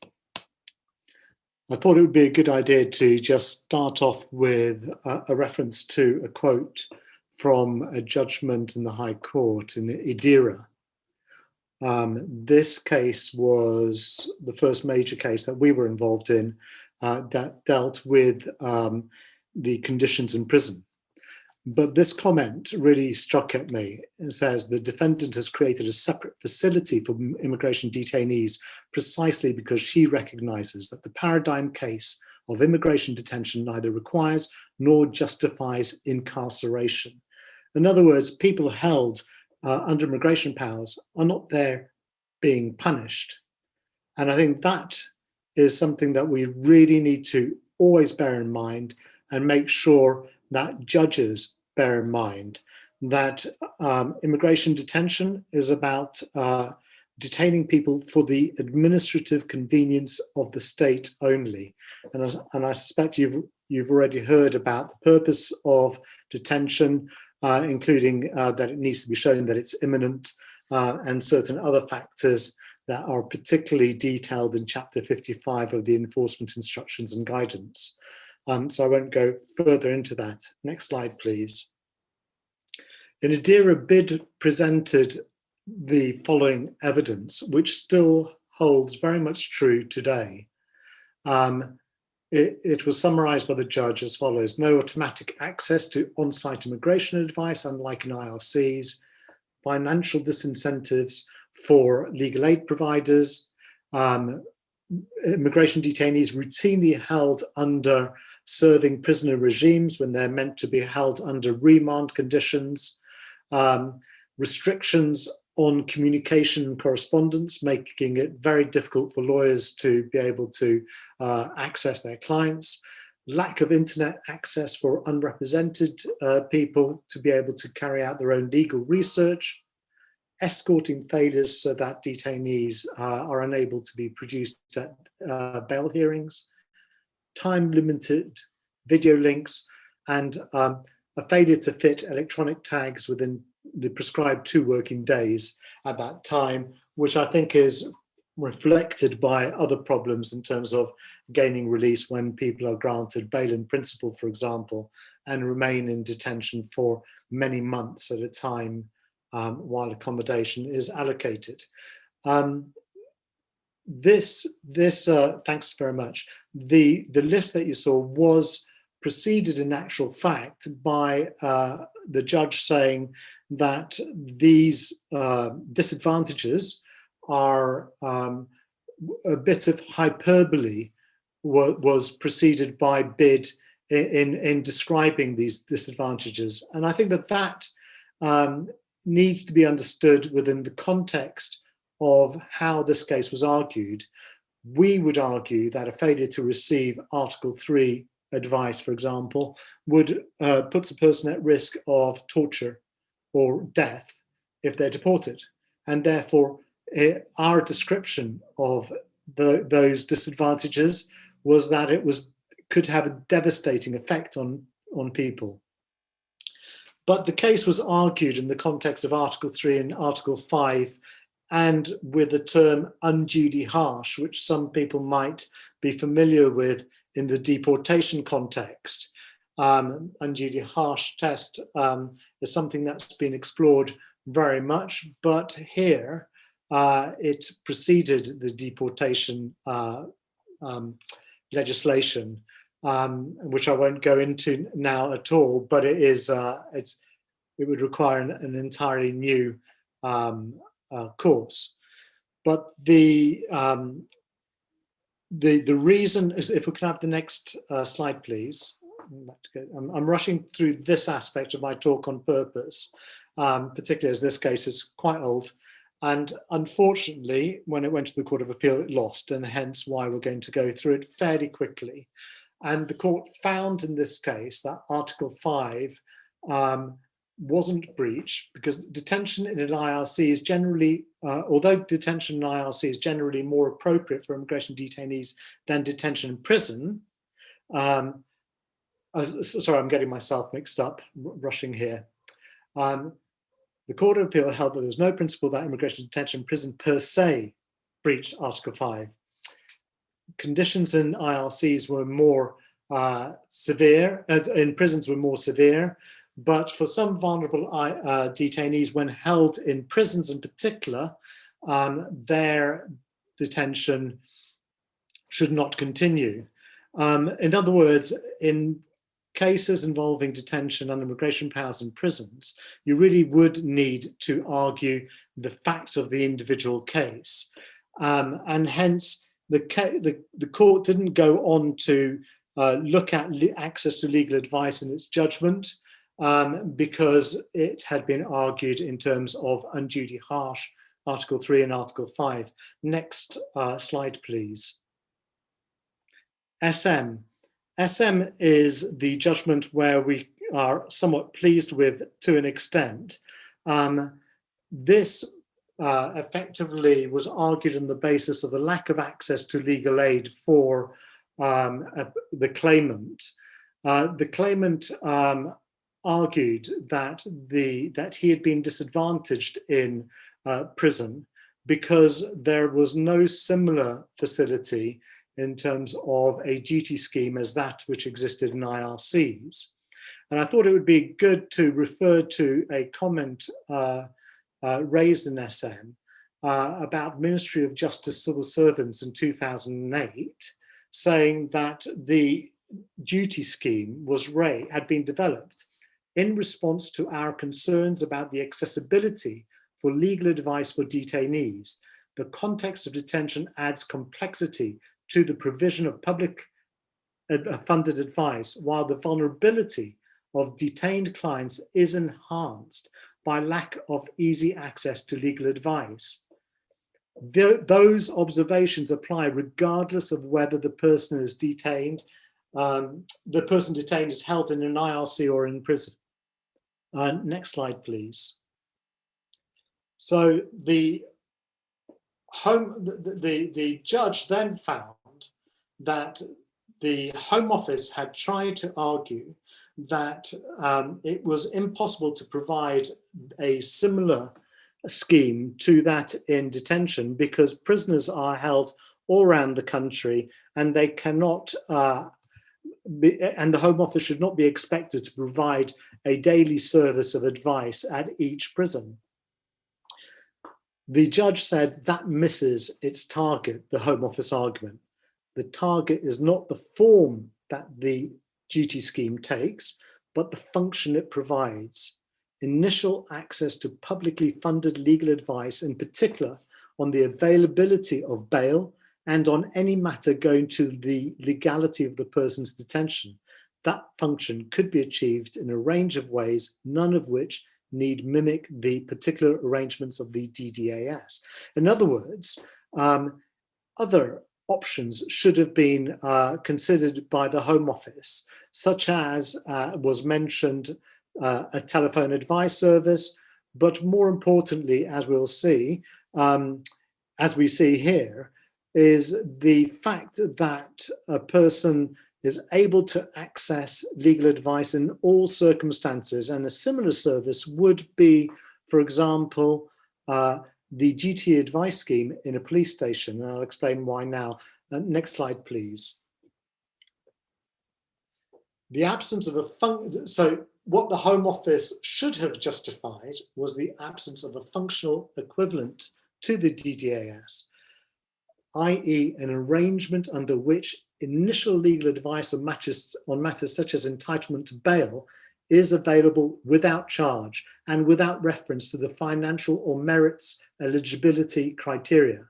I thought it would be a good idea to just start off with a reference to a quote from a judgment in the High Court in Idira. This case was the first major case that we were involved in that dealt with the conditions in prison. But this comment really struck at me. It says the defendant has created a separate facility for immigration detainees precisely because she recognises that the paradigm case of immigration detention neither requires nor justifies incarceration. In other words, people held under immigration powers are not there being punished. And I think that is something that we really need to always bear in mind and make sure that judges bear in mind that immigration detention is about detaining people for the administrative convenience of the state only. And I suspect you've already heard about the purpose of detention, including that it needs to be shown that it's imminent and certain other factors that are particularly detailed in Chapter 55 of the Enforcement Instructions and Guidance. So I won't go further into that. Next slide, please. In Idira, BID presented the following evidence, which still holds very much true today. It was summarised by the judge as follows: no automatic access to on-site immigration advice, unlike in IRCs, financial disincentives for legal aid providers, immigration detainees routinely held under serving prisoner regimes when they're meant to be held under remand conditions, restrictions on communication and correspondence, making it very difficult for lawyers to be able to access their clients, lack of internet access for unrepresented people to be able to carry out their own legal research, escorting failures so that detainees are unable to be produced at bail hearings, time-limited video links, and a failure to fit electronic tags within the prescribed 2 working days at that time, which I think is reflected by other problems in terms of gaining release when people are granted bail in principle, for example, and remain in detention for many months at a time while accommodation is allocated. Thanks very much. The list that you saw was preceded in actual fact by the judge saying that these disadvantages are a bit of hyperbole was preceded by bid in describing these disadvantages. And I think that needs to be understood within the context of how this case was argued. We would argue that a failure to receive Article 3 advice, for example, would put a person at risk of torture or death if they're deported. And therefore, our description of those disadvantages was that it could have a devastating effect on people. But the case was argued in the context of Article 3 and Article 5, and with the term unduly harsh, which some people might be familiar with in the deportation context. Unduly harsh test is something that's been explored very much, but here it preceded the deportation legislation, which I won't go into now at all, but it would require an entirely new course. But the reason is, if we can have the next slide, please. I'm rushing through this aspect of my talk on purpose, particularly as this case is quite old. And unfortunately, when it went to the Court of Appeal, it lost, and hence why we're going to go through it fairly quickly. And the court found in this case that Article 5 wasn't breached because detention in an IRC is generally, although detention in an IRC is generally more appropriate for immigration detainees than detention in prison. Sorry, I'm getting myself mixed up, rushing here. The Court of Appeal held that there was no principle that immigration detention in prison per se breached Article 5. Conditions in IRCs were more severe, as in prisons were more severe, but for some vulnerable detainees, when held in prisons in particular, their detention should not continue. In other words, in cases involving detention under immigration powers in prisons, you really would need to argue the facts of the individual case. And hence, the court didn't go on to look at access to legal advice in its judgment because it had been argued in terms of unduly harsh Article 3 and Article 5. Next slide, please. SM. SM is the judgment where we are somewhat pleased with to an extent. This effectively was argued on the basis of the lack of access to legal aid for the claimant. The claimant argued that he had been disadvantaged in prison because there was no similar facility in terms of a duty scheme as that which existed in IRCs. And I thought it would be good to refer to a comment raised in SM about Ministry of Justice civil servants in 2008, saying that the duty scheme had been developed in response to our concerns about the accessibility for legal advice for detainees. The context of detention adds complexity to the provision of public funded advice, while the vulnerability of detained clients is enhanced by lack of easy access to legal advice. Those observations apply regardless of whether the person is detained the person detained is held in an IRC or in prison. Next slide, please. So the judge then found that the Home Office had tried to argue that it was impossible to provide a similar scheme to that in detention because prisoners are held all around the country and they cannot, and the Home Office should not be expected to provide a daily service of advice at each prison. The judge said that misses its target, the Home Office argument. The target is not the form that the duty scheme takes, but the function it provides. Initial access to publicly funded legal advice, in particular on the availability of bail and on any matter going to the legality of the person's detention. That function could be achieved in a range of ways, none of which need mimic the particular arrangements of the DDAS. In other words, other options should have been considered by the Home Office, such as was mentioned, a telephone advice service, but more importantly, as we'll see, as we see here, is the fact that a person is able to access legal advice in all circumstances, and a similar service would be, for example, the duty advice scheme in a police station, and I'll explain why now. Next slide, please. The absence of a so what the Home Office should have justified was the absence of a functional equivalent to the DDAS, i.e. an arrangement under which initial legal advice on matters such as entitlement to bail is available without charge and without reference to the financial or merits eligibility criteria.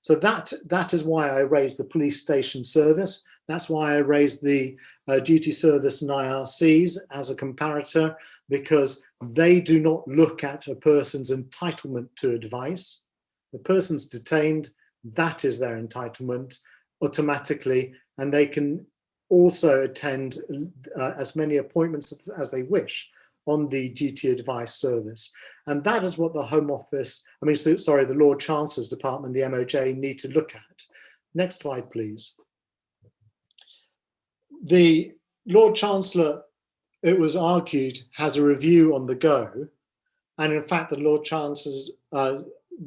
So that is why I raised the police station service. That's why I raised the duty service and IRCs as a comparator, because they do not look at a person's entitlement to advice. The person's detained, that is their entitlement automatically, and they can also attend as many appointments as they wish on the duty advice service. And that is what the Home Office, the Lord Chancellor's Department, the MOJ, need to look at. Next slide, please. The Lord Chancellor, it was argued, has a review on the go. And in fact, the Lord Chancellor's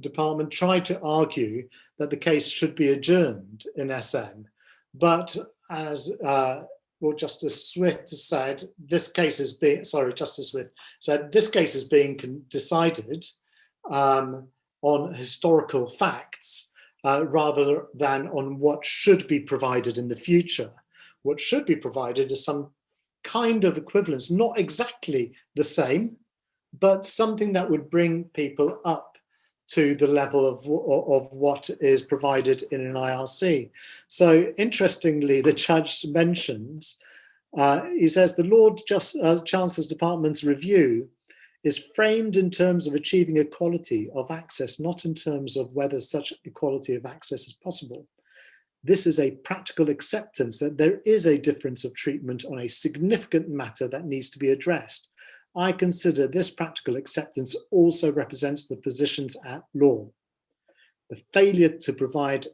Department tried to argue that the case should be adjourned in SM. But as Lord Justice Swift said, this case is being, Justice Swift said, this case is being decided on historical facts rather than on what should be provided in the future. What should be provided is some kind of equivalence, not exactly the same, but something that would bring people up to the level of what is provided in an IRC. So interestingly, the judge mentions, he says the Lord Chancellor's Department's review is framed in terms of achieving equality of access, not in terms of whether such equality of access is possible. This is a practical acceptance that there is a difference of treatment on a significant matter that needs to be addressed. I consider this practical acceptance also represents the positions at law. The failure to provide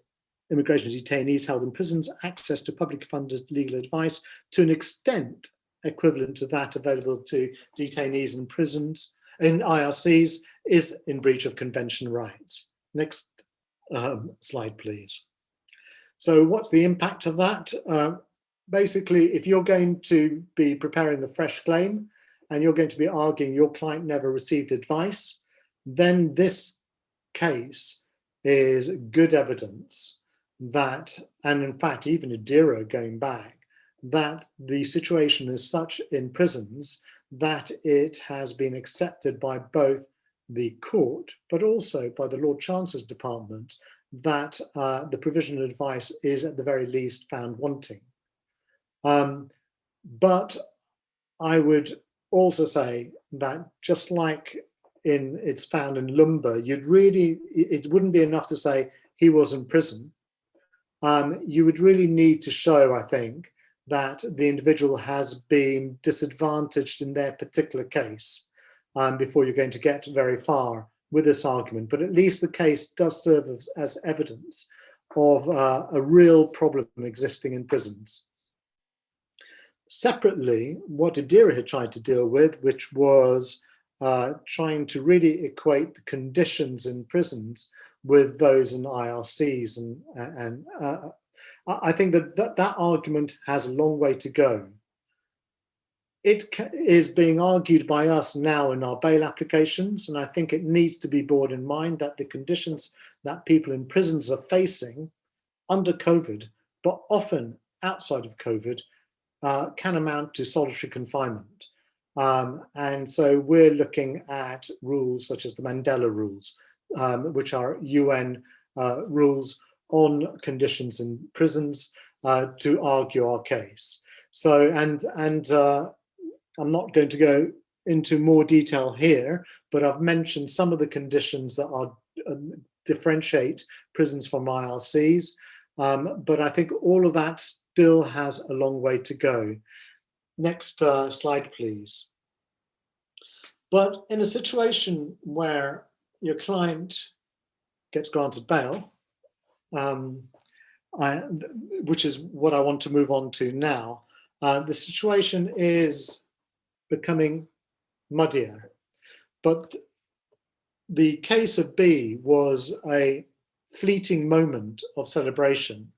immigration detainees held in prisons access to public funded legal advice to an extent equivalent to that available to detainees in prisons, in IRCs, is in breach of convention rights. Next slide, please. So what's the impact of that? Basically, if you're going to be preparing a fresh claim and you're going to be arguing your client never received advice, then this case is good evidence that, and in fact, even Adira going back, that the situation is such in prisons that it has been accepted by both the court, but also by the Lord Chancellor's Department, that the provision of advice is at the very least found wanting. But I would also say that just like it's found in Lumber, it wouldn't be enough to say he was in prison. You would really need to show, I think, that the individual has been disadvantaged in their particular case before you're going to get very far with this argument. But at least the case does serve as evidence of a real problem existing in prisons. Separately, what Adira had tried to deal with, which was trying to really equate the conditions in prisons with those in IRCs, and I think that argument has a long way to go. It is being argued by us now in our bail applications, and I think it needs to be borne in mind that the conditions that people in prisons are facing under COVID, but often outside of COVID, can amount to solitary confinement. And so we're looking at rules such as the Mandela Rules, which are UN rules on conditions in prisons to argue our case. So, and I'm not going to go into more detail here, but I've mentioned some of the conditions that are differentiate prisons from IRCs. But I think all of that still has a long way to go. Next slide, please. But in a situation where your client gets granted bail, which is what I want to move on to now, the situation is becoming muddier. But the case of B was a fleeting moment of celebration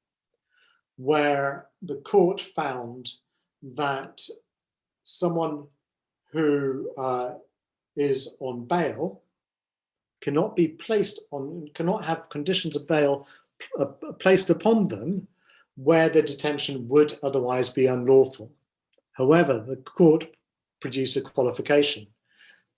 where the court found that someone who is on bail cannot have conditions of bail placed upon them where the detention would otherwise be unlawful. However, the court produced a qualification.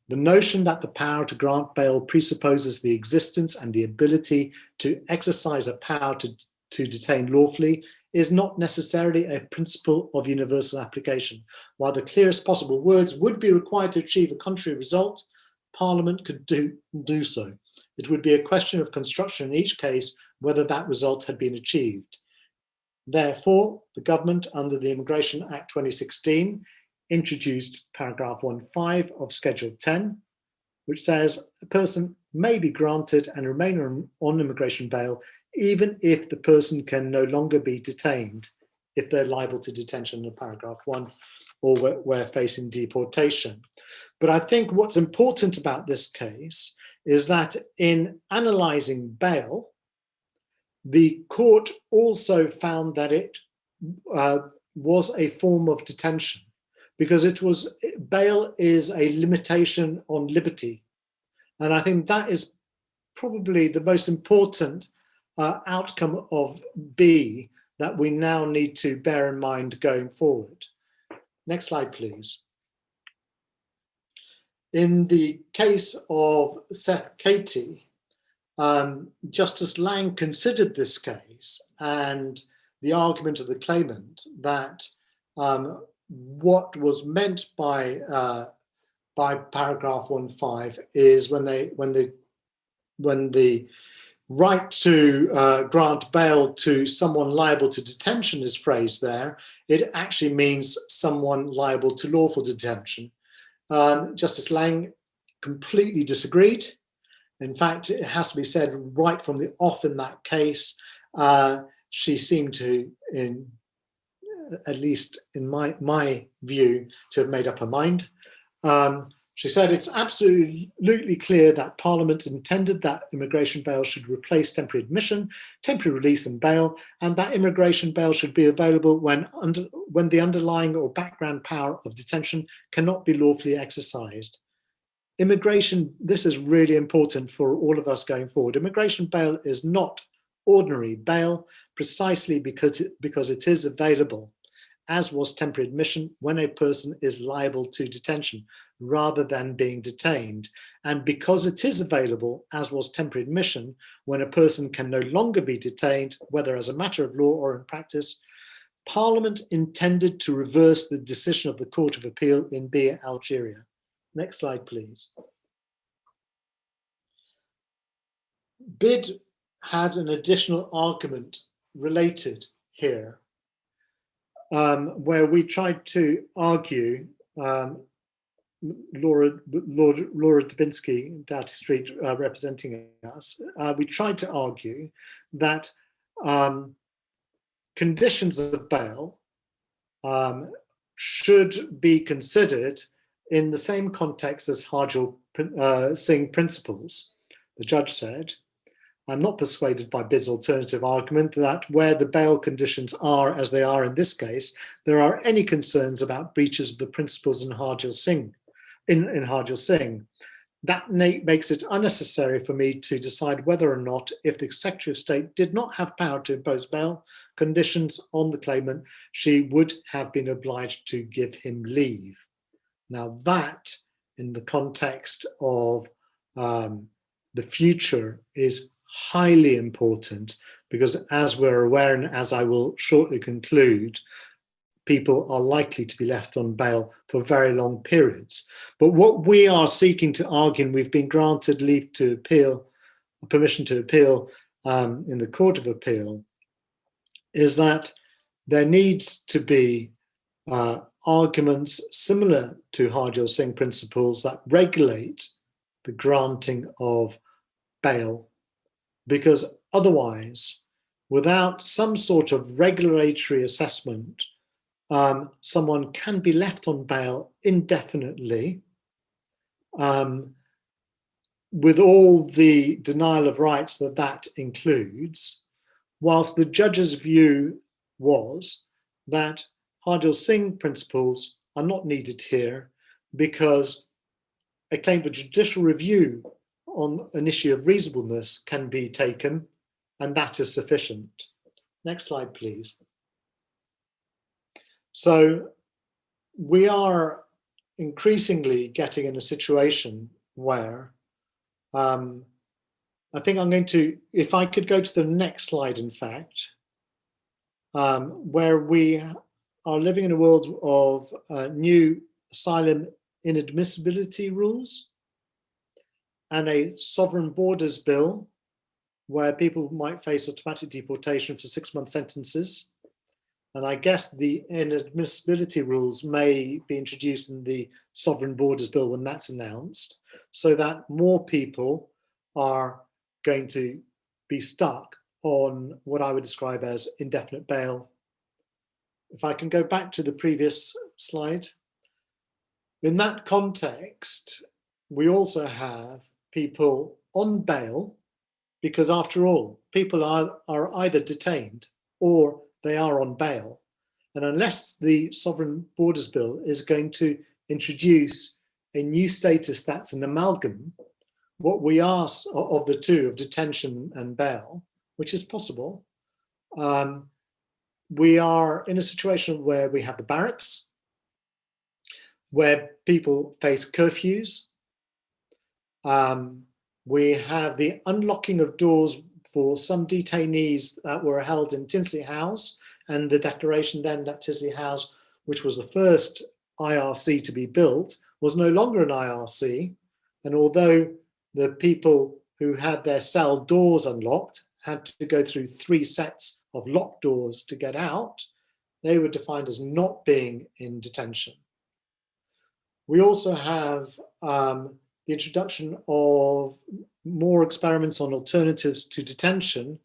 The notion that the power to grant bail presupposes the existence and the ability to exercise a power to detain lawfully is not necessarily a principle of universal application. While the clearest possible words would be required to achieve a contrary result, Parliament could do so. It would be a question of construction in each case whether that result had been achieved. Therefore, the government, under the Immigration Act 2016, introduced paragraph 1.5 of Schedule 10, which says a person may be granted and remain on immigration bail even if the person can no longer be detained, if they're liable to detention in paragraph 1 or we're facing deportation. But I think what's important about this case is that in analysing bail, the court also found that it was a form of detention, because bail is a limitation on liberty. And I think that is probably the most important outcome of B that we now need to bear in mind going forward. Next slide, please. In the case of Seth Katie, Justice Lang considered this case and the argument of the claimant that what was meant by paragraph 1.5 is when the right to grant bail to someone liable to detention is phrased there, it actually means someone liable to lawful detention. Justice Lang completely disagreed. In fact, it has to be said right from the off in that case, she seemed to, at least in my view, to have made up her mind. She said it's absolutely clear that Parliament intended that immigration bail should replace temporary admission, temporary release and bail, and that immigration bail should be available when the underlying or background power of detention cannot be lawfully exercised. Immigration, this is really important for all of us going forward. Immigration bail is not ordinary bail precisely because it is available, as was temporary admission, when a person is liable to detention rather than being detained. And because it is available, as was temporary admission, when a person can no longer be detained, whether as a matter of law or in practice, Parliament intended to reverse the decision of the Court of Appeal in Bir Algeria. Next slide, please. BID had an additional argument related here. where we tried to argue, Laura Dubinsky, Doughty Street, representing us, we tried to argue that conditions of bail should be considered in the same context as Harjil Singh principles. The judge said, I'm not persuaded by Bid's alternative argument that where the bail conditions are as they are in this case, there are any concerns about breaches of the principles in Harjil Singh. That makes it unnecessary for me to decide whether or not, if the Secretary of State did not have power to impose bail conditions on the claimant, she would have been obliged to give him leave. Now that, in the context of the future, is highly important, because as we're aware, and as I will shortly conclude, people are likely to be left on bail for very long periods. But what we are seeking to argue, and we've been granted leave to appeal, permission to appeal in the Court of Appeal, is that there needs to be arguments similar to Harjil Singh principles that regulate the granting of bail, because otherwise, without some sort of regulatory assessment, someone can be left on bail indefinitely, with all the denial of rights that that includes, whilst the judge's view was that Harjil Singh principles are not needed here because a claim for judicial review on an issue of reasonableness can be taken, and that is sufficient. Next slide, please. So we are increasingly getting in a situation where I think I'm going to, if I could go to the next slide, in fact, where we are living in a world of new asylum inadmissibility rules and a sovereign borders bill where people might face automatic deportation for 6-month sentences. And I guess the inadmissibility rules may be introduced in the sovereign borders bill when that's announced, so that more people are going to be stuck on what I would describe as indefinite bail. If I can go back to the previous slide. In that context, we also have people on bail, because after all, people are either detained or they are on bail. And unless the Sovereign Borders Bill is going to introduce a new status that's an amalgam, what we ask of the two, of detention and bail, which is possible, we are in a situation where we have the barracks, where people face curfews. We have the unlocking of doors for some detainees that were held in Tinsley House, and the declaration then that Tinsley House, which was the first IRC to be built, was no longer an IRC. And although the people who had their cell doors unlocked had to go through 3 sets of locked doors to get out, they were defined as not being in detention. We also have the introduction of more experiments on alternatives to detention,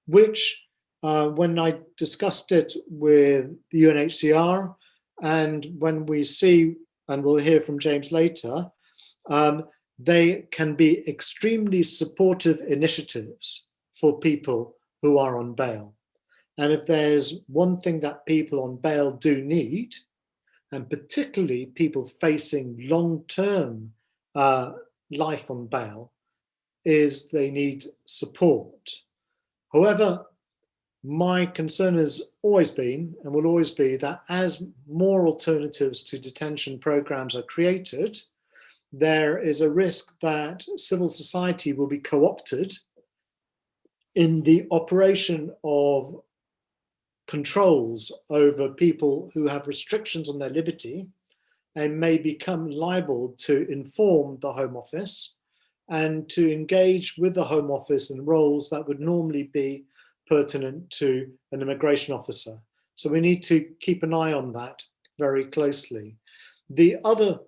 which when I discussed it with the UNHCR, and when we see, and we'll hear from James later, they can be extremely supportive initiatives for people who are on bail. And if there's one thing that people on bail do need, and particularly people facing long-term life on bail, is they need support. However, my concern has always been, and will always be, that as more alternatives to detention programs are created, there is a risk that civil society will be co-opted in the operation of controls over people who have restrictions on their liberty and may become liable to inform the Home Office and to engage with the Home Office in roles that would normally be pertinent to an immigration officer. So we need to keep an eye on that very closely. The other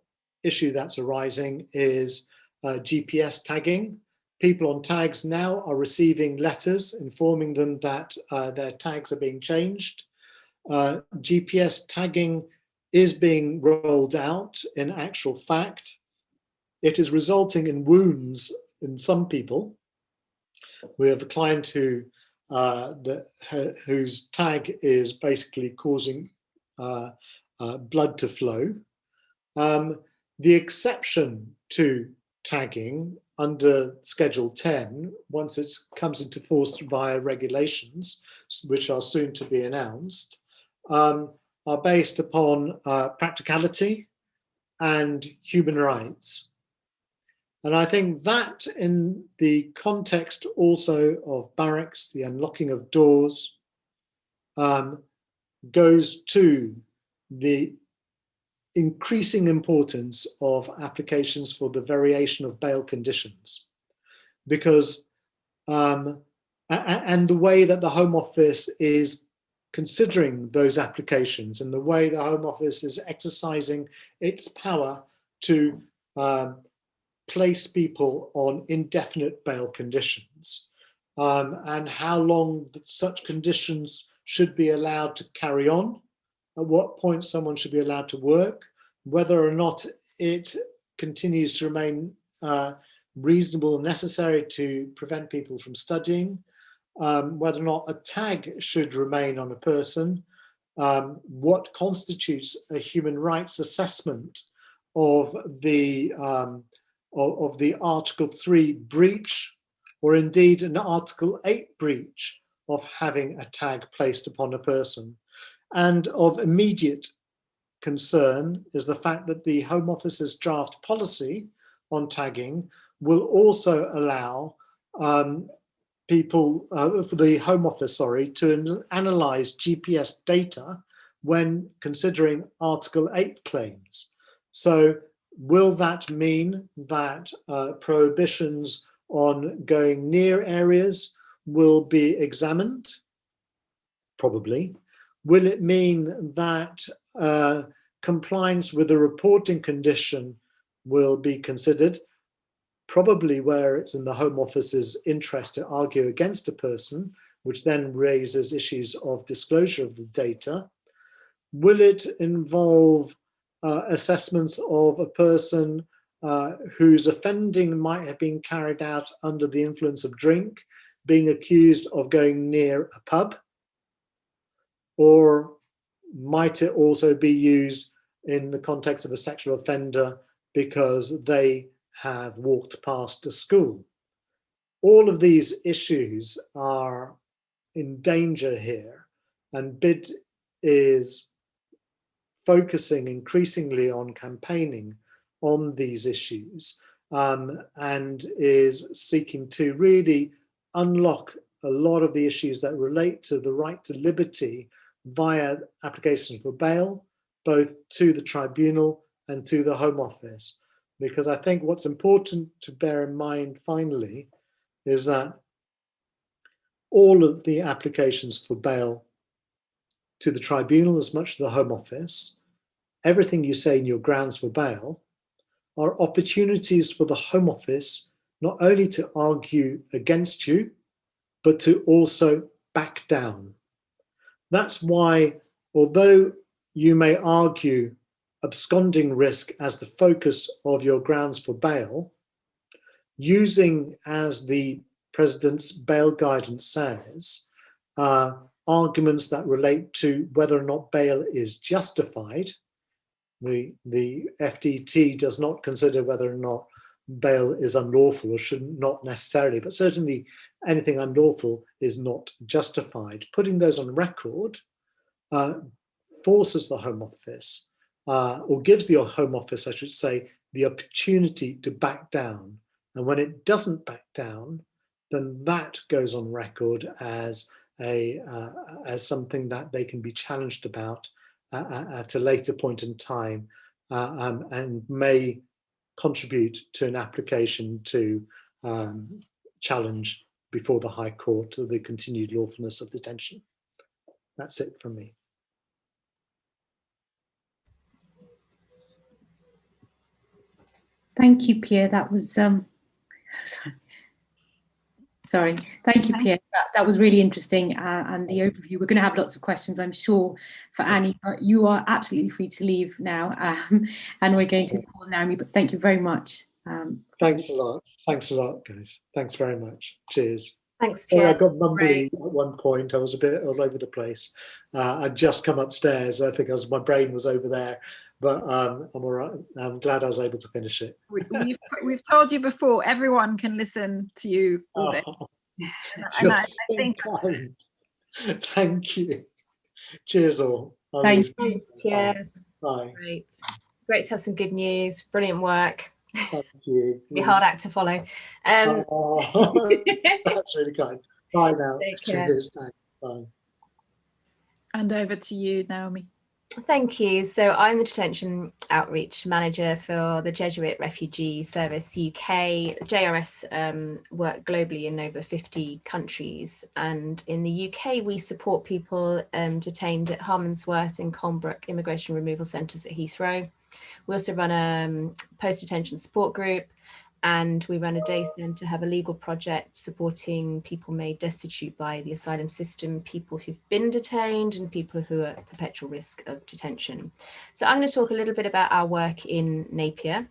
issue that's arising is GPS tagging. People on tags now are receiving letters informing them that their tags are being changed. GPS tagging is being rolled out in actual fact. It is resulting in wounds in some people. We have a client whose tag is basically causing blood to flow. The exception to tagging under Schedule 10, once it comes into force via regulations, which are soon to be announced, are based upon practicality and human rights. And I think that in the context also of barracks, the unlocking of doors, goes to the increasing importance of applications for the variation of bail conditions, because and the way that the Home Office is considering those applications and the way the Home Office is exercising its power to place people on indefinite bail conditions, and how long such conditions should be allowed to carry on, at what point someone should be allowed to work, whether or not it continues to remain reasonable and necessary to prevent people from studying, whether or not a tag should remain on a person, what constitutes a human rights assessment of the Article 3 breach, or indeed an Article 8 breach of having a tag placed upon a person. And of immediate concern is the fact that the Home Office's draft policy on tagging will also allow people, for the Home Office, to analyse GPS data when considering Article 8 claims. So will that mean that prohibitions on going near areas will be examined? Probably. Will it mean that compliance with the reporting condition will be considered? Probably, where it's in the Home Office's interest to argue against a person, which then raises issues of disclosure of the data. Will it involve assessments of a person whose offending might have been carried out under the influence of drink, being accused of going near a pub? Or might it also be used in the context of a sexual offender because they have walked past a school? All of these issues are in danger here, and BID is focusing increasingly on campaigning on these issues, and is seeking to really unlock a lot of the issues that relate to the right to liberty via applications for bail, both to the tribunal and to the Home Office. Because I think what's important to bear in mind finally is that all of the applications for bail to the tribunal as much as the Home Office, everything you say in your grounds for bail, are opportunities for the Home Office not only to argue against you, but to also back down. That's why, although you may argue absconding risk as the focus of your grounds for bail, using, as the President's bail guidance says, arguments that relate to whether or not bail is justified. The FDT does not consider whether or not bail is unlawful, or should not necessarily, but certainly anything unlawful is not justified. Putting those on record forces the Home Office, or gives the Home Office, I should say, the opportunity to back down. And when it doesn't back down, then that goes on record as something that they can be challenged about at a later point in time, and may contribute to an application to challenge before the High Court the continued lawfulness of detention. That's it from me. Thank you, Pierre. That was sorry. Thank you, Pierre. That was really interesting, and the overview. We're going to have lots of questions, I'm sure, for Annie, but you are absolutely free to leave now, and we're going to call Naomi. But thank you very much. Thanks a lot. Thanks a lot, guys. Thanks very much. Cheers. Thanks, Pierre. I got mumbly at one point. I was a bit all over the place. I'd just come upstairs. I think my brain was over there, but I'm all right. I'm glad I was able to finish it. We've told you before, everyone can listen to you all day. You're so kind. Thank you. Cheers all. Thanks, Pierre. Bye. Great to have some good news. Brilliant work. Thank you. Be a hard act to follow. That's really kind. Bye now. Cheers. Thanks. Bye. And over to you, Naomi. Thank you. So I'm the Detention Outreach Manager for the Jesuit Refugee Service UK. JRS work globally in over 50 countries. And in the UK, we support people detained at Harmondsworth and Colnbrook immigration removal centres at Heathrow. We also run a post-detention support group, and we run a day centre, have a legal project supporting people made destitute by the asylum system, people who've been detained and people who are at perpetual risk of detention. So I'm going to talk a little bit about our work in Napier.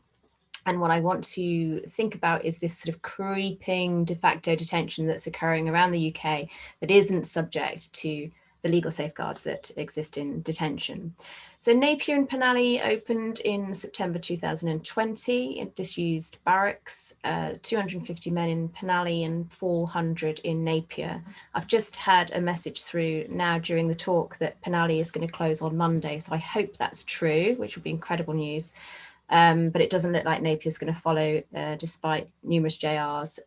And what I want to think about is this sort of creeping de facto detention that's occurring around the UK that isn't subject to the legal safeguards that exist in detention. So Napier and Penally opened in September 2020 in disused barracks, 250 men in Penally and 400 in Napier. I've just had a message through now during the talk that Penally is going to close on Monday, so I hope that's true, which would be incredible news. But it doesn't look like Napier is going to follow despite numerous JRs.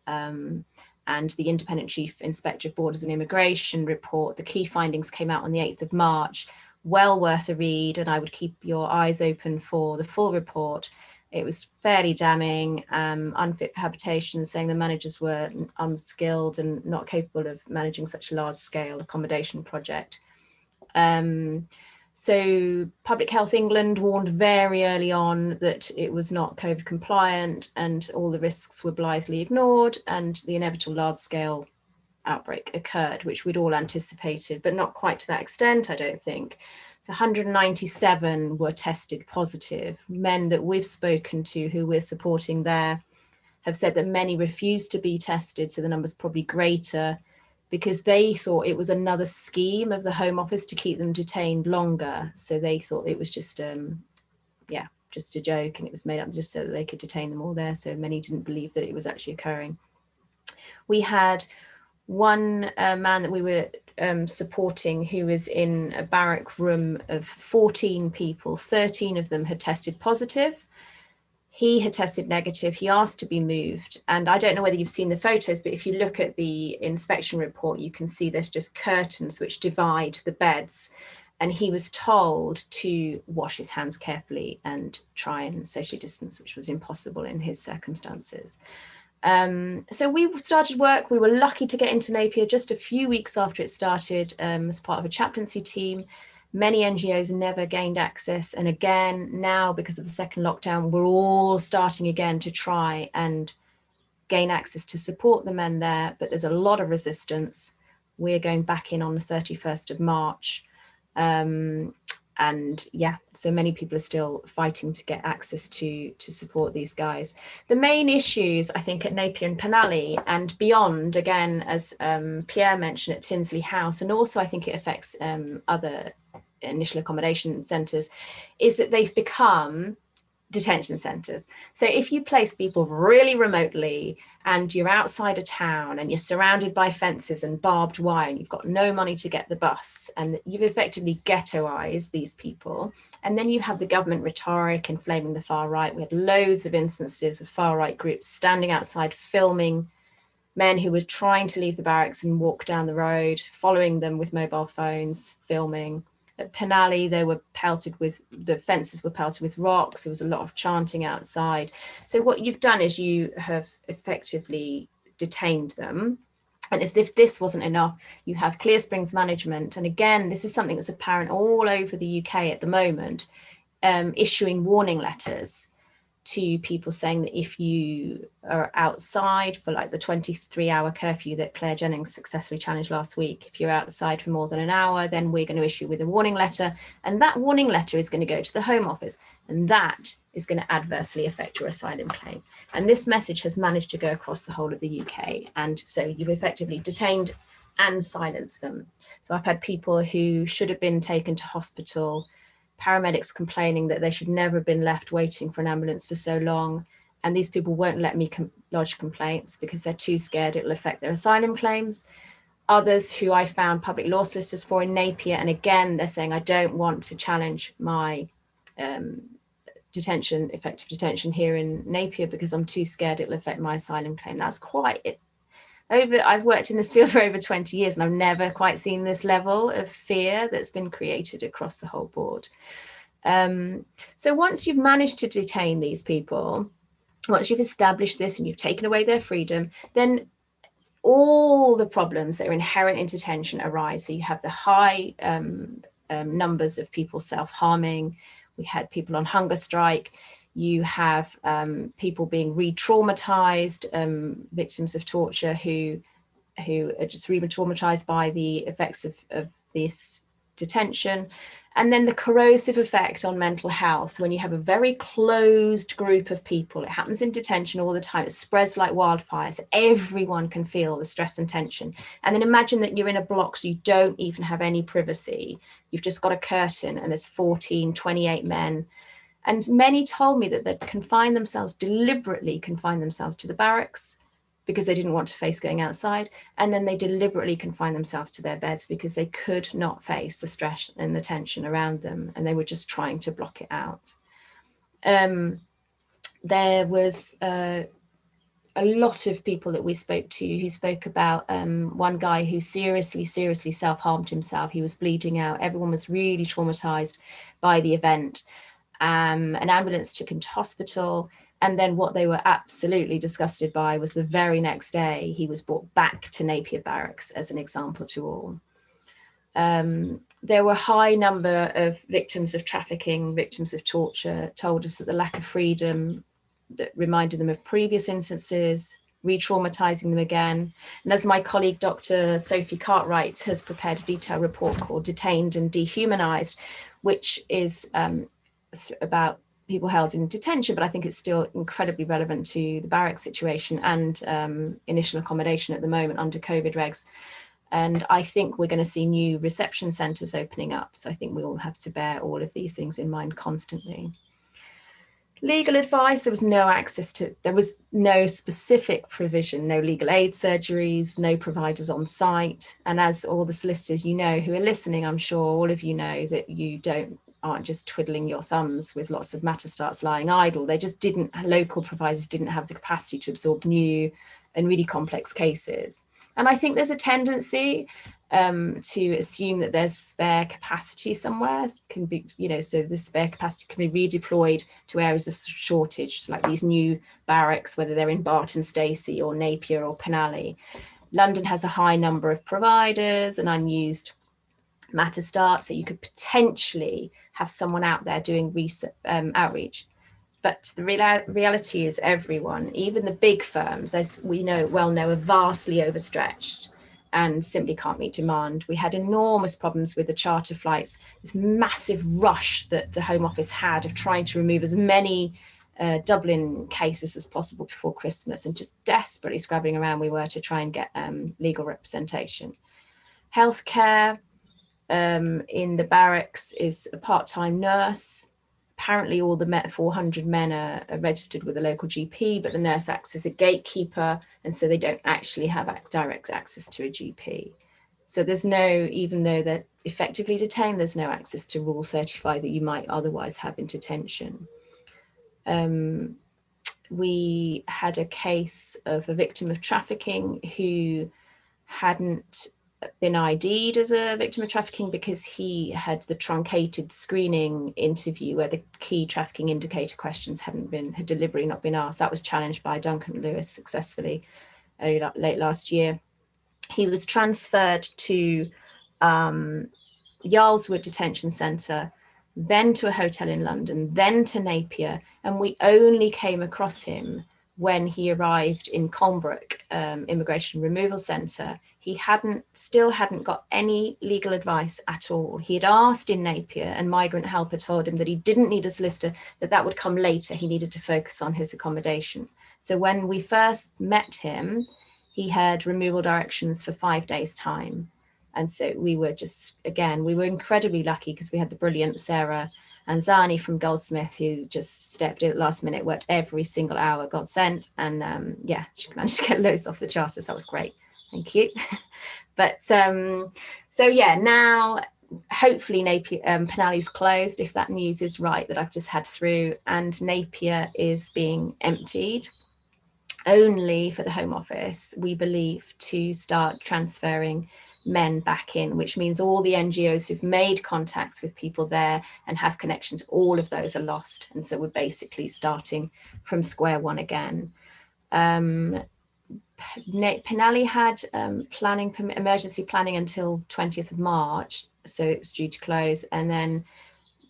And the Independent Chief Inspector of Borders and Immigration report, the key findings came out on the 8th of March. Well worth a read, and I would keep your eyes open for the full report. It was fairly damning, unfit for habitation, saying the managers were unskilled and not capable of managing such a large-scale accommodation project. So Public Health England warned very early on that it was not COVID compliant and all the risks were blithely ignored, and the inevitable large-scale outbreak occurred, which we'd all anticipated, but not quite to that extent, I don't think. So 197 were tested positive. Men that we've spoken to who we're supporting there have said that many refused to be tested, so the number's probably greater, because they thought it was another scheme of the Home Office to keep them detained longer. So they thought it was just just a joke, and it was made up just so that they could detain them all there. So many didn't believe that it was actually occurring. We had one man that we were supporting who was in a barrack room of 14 people. 13 of them had tested positive. He had tested negative. He asked to be moved. And I don't know whether you've seen the photos, but if you look at the inspection report, you can see there's just curtains which divide the beds. And he was told to wash his hands carefully and try and socially distance, which was impossible in his circumstances. So we started work. We were lucky to get into Napier just a few weeks after it started as part of a chaplaincy team. Many NGOs never gained access. And again, now because of the second lockdown, we're all starting again to try and gain access to support the men there. But there's a lot of resistance. We're going back in on the 31st of March. And yeah, so many people are still fighting to get access to support these guys. The main issues, I think, at Napier and Penally and beyond, again, as Pierre mentioned at Tinsley House, and also I think it affects other initial accommodation centres, is that they've become detention centres. So if you place people really remotely and you're outside a town and you're surrounded by fences and barbed wire and you've got no money to get the bus, and you've effectively ghettoised these people, and then you have the government rhetoric inflaming the far right. We had loads of instances of far right groups standing outside filming men who were trying to leave the barracks and walk down the road, following them with mobile phones, filming. At Penally, the fences were pelted with rocks. There was a lot of chanting outside. So what you've done is you have effectively detained them. And as if this wasn't enough, you have Clear Springs management. And again, this is something that's apparent all over the UK at the moment, issuing warning letters to people saying that if you are outside for like the 23-hour curfew that Claire Jennings successfully challenged last week, if you're outside for more than an hour, then we're going to issue with a warning letter, and that warning letter is going to go to the Home Office, and that is going to adversely affect your asylum claim. And this message has managed to go across the whole of the UK, and so you've effectively detained and silenced them. So I've had people who should have been taken to hospital, paramedics complaining that they should never have been left waiting for an ambulance for so long. And these people won't let me lodge complaints because they're too scared it'll affect their asylum claims. Others who I found public law solicitors for in Napier, and again, they're saying, I don't want to challenge my effective detention here in Napier because I'm too scared it'll affect my asylum claim. That's quite it. I've worked in this field for over 20 years and I've never quite seen this level of fear that's been created across the whole board. So once you've managed to detain these people, once you've established this and you've taken away their freedom, then all the problems that are inherent in detention arise. So you have the high numbers of people self-harming. We had people on hunger strike. You have people being re-traumatized, victims of torture who are just re-traumatized by the effects of this detention. And then the corrosive effect on mental health when you have a very closed group of people. It happens in detention all the time. It spreads like wildfire. So everyone can feel the stress and tension. And then imagine that you're in a block so you don't even have any privacy. You've just got a curtain and there's 14, 28 men. And many told me that they'd deliberately confined themselves to the barracks because they didn't want to face going outside. And then they deliberately confined themselves to their beds because they could not face the stress and the tension around them. And they were just trying to block it out. There was a lot of people that we spoke to who spoke about one guy who seriously self-harmed himself. He was bleeding out. Everyone was really traumatized by the event. An ambulance took him to hospital. And then what they were absolutely disgusted by was the very next day, he was brought back to Napier Barracks as an example to all. There were a high number of victims of trafficking, victims of torture, told us that the lack of freedom that reminded them of previous instances, re-traumatizing them again. And as my colleague, Dr. Sophie Cartwright, has prepared a detailed report called Detained and Dehumanized, which is about people held in detention, but I think it's still incredibly relevant to the barrack situation and initial accommodation at the moment under COVID regs. And I think we're going to see new reception centres opening up. So I think we all have to bear all of these things in mind constantly. Legal advice, there was no specific provision, no legal aid surgeries, no providers on site. And as all the solicitors you know who are listening, I'm sure all of you know that you aren't just twiddling your thumbs with lots of matter starts lying idle. Local providers didn't have the capacity to absorb new and really complex cases. And I think there's a tendency to assume that there's spare capacity somewhere, so the spare capacity can be redeployed to areas of shortage, like these new barracks, whether they're in Barton Stacey or Napier or Penally. London has a high number of providers and unused matter start, so you could potentially have someone out there doing outreach. But the reality is everyone, even the big firms, as we know, are vastly overstretched and simply can't meet demand. We had enormous problems with the charter flights, this massive rush that the Home Office had of trying to remove as many Dublin cases as possible before Christmas, and just desperately scrabbling around we were to try and get legal representation. Healthcare in the barracks is a part-time nurse. Apparently all the 400 men are registered with a local GP, but the nurse acts as a gatekeeper, and so they don't actually have direct access to a GP. So there's even though they're effectively detained, there's no access to Rule 35 that you might otherwise have in detention. We had a case of a victim of trafficking who hadn't been ID'd as a victim of trafficking because he had the truncated screening interview where the key trafficking indicator questions had deliberately not been asked. That was challenged by Duncan Lewis successfully late last year. He was transferred to Yarlswood Detention Centre then to a hotel in London, then to Napier, and we only came across him when he arrived in Colnbrook Immigration Removal Centre. He still hadn't got any legal advice at all. He had asked in Napier, and migrant helper told him that he didn't need a solicitor, that would come later. He needed to focus on his accommodation. So when we first met him, he had removal directions for 5 days' time. And so we were we were incredibly lucky because we had the brilliant Sarah Anzani from Goldsmith, who just stepped in at last minute, worked every single hour, got sent, and she managed to get loads off the charters. That was great. Thank you. But now hopefully Napier, Penally's closed, if that news is right that I've just had through, and Napier is being emptied only for the Home Office, we believe, to start transferring men back in, which means all the NGOs who've made contacts with people there and have connections, all of those are lost. And so we're basically starting from square one again. Penally had emergency planning until 20th of March, so it's due to close. And then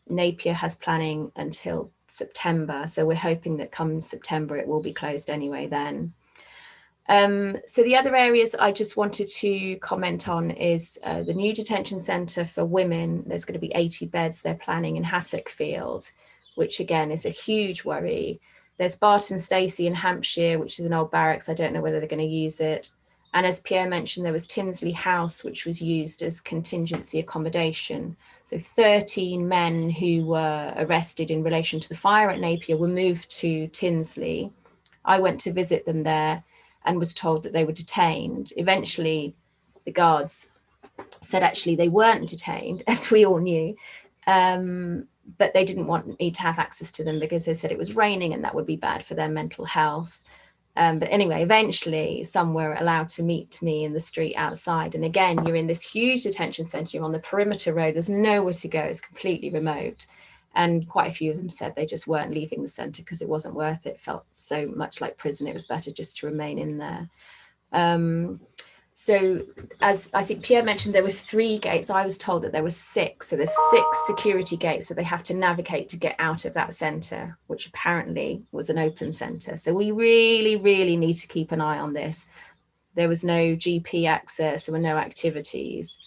Napier has planning until September. So we're hoping that come September, it will be closed anyway then. So the other areas I just wanted to comment on is the new detention centre for women. There's going to be 80 beds they're planning in Hassockfield, which again is a huge worry. There's Barton Stacey in Hampshire, which is an old barracks. I don't know whether they're going to use it. And as Pierre mentioned, there was Tinsley House, which was used as contingency accommodation. So 13 men who were arrested in relation to the fire at Napier were moved to Tinsley. I went to visit them there and was told that they were detained. Eventually, the guards said actually they weren't detained, as we all knew, but they didn't want me to have access to them because they said it was raining and that would be bad for their mental health. But anyway, eventually some were allowed to meet me in the street outside. And again, you're in this huge detention centre, you're on the perimeter road, there's nowhere to go, it's completely remote. And quite a few of them said they just weren't leaving the centre because it wasn't worth it. It felt so much like prison. It was better just to remain in there. So as I think Pierre mentioned, there were 3 gates. I was told that there were 6. So there's 6 security gates that they have to navigate to get out of that centre, which apparently was an open centre. So we really, really need to keep an eye on this. There was no GP access. There were no activities.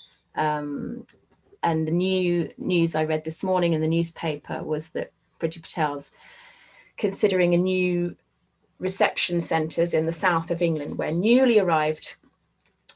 And the new news I read this morning in the newspaper was that Priti Patel's considering a new reception centres in the south of England where newly arrived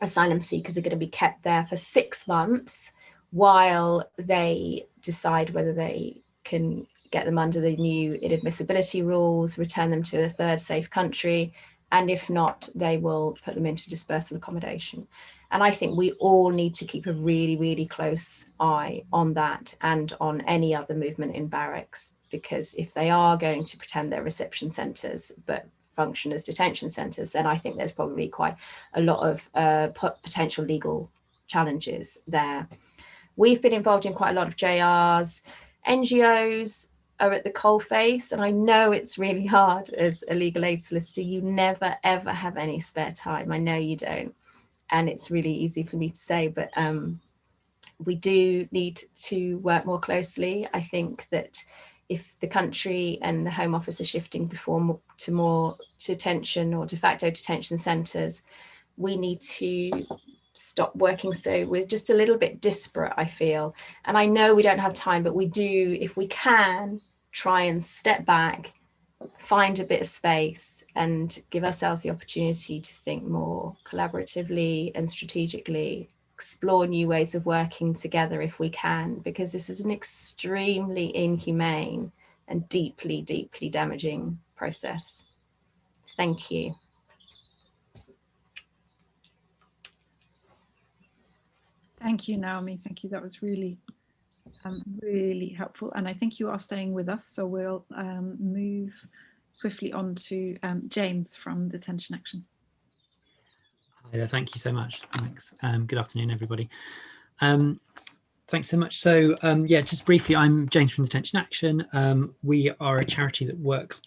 asylum seekers are going to be kept there for 6 months while they decide whether they can get them under the new inadmissibility rules, return them to a third safe country, and if not, they will put them into dispersal accommodation. And I think we all need to keep a really, really close eye on that and on any other movement in barracks, because if they are going to pretend they're reception centres but function as detention centres, then I think there's probably quite a lot of potential legal challenges there. We've been involved in quite a lot of JRs. NGOs are at the coalface, and I know it's really hard as a legal aid solicitor. You never, ever have any spare time. I know you don't. And it's really easy for me to say, but we do need to work more closely. I think that if the country and the Home Office are shifting to more detention or de facto detention centres, we need to stop working so we're just a little bit disparate, I feel. And I know we don't have time, but we do, if we can, try and step back, find a bit of space and give ourselves the opportunity to think more collaboratively and strategically, explore new ways of working together if we can, because this is an extremely inhumane and deeply, deeply damaging process. Thank you. Thank you, Naomi. Thank you. That was really, really helpful. And I think you are staying with us, so we'll move swiftly on to James from Detention Action. Hi there, thank you so much. Thanks. Good afternoon, everybody. Thanks so much. So yeah, just briefly, I'm James from Detention Action. We are a charity that works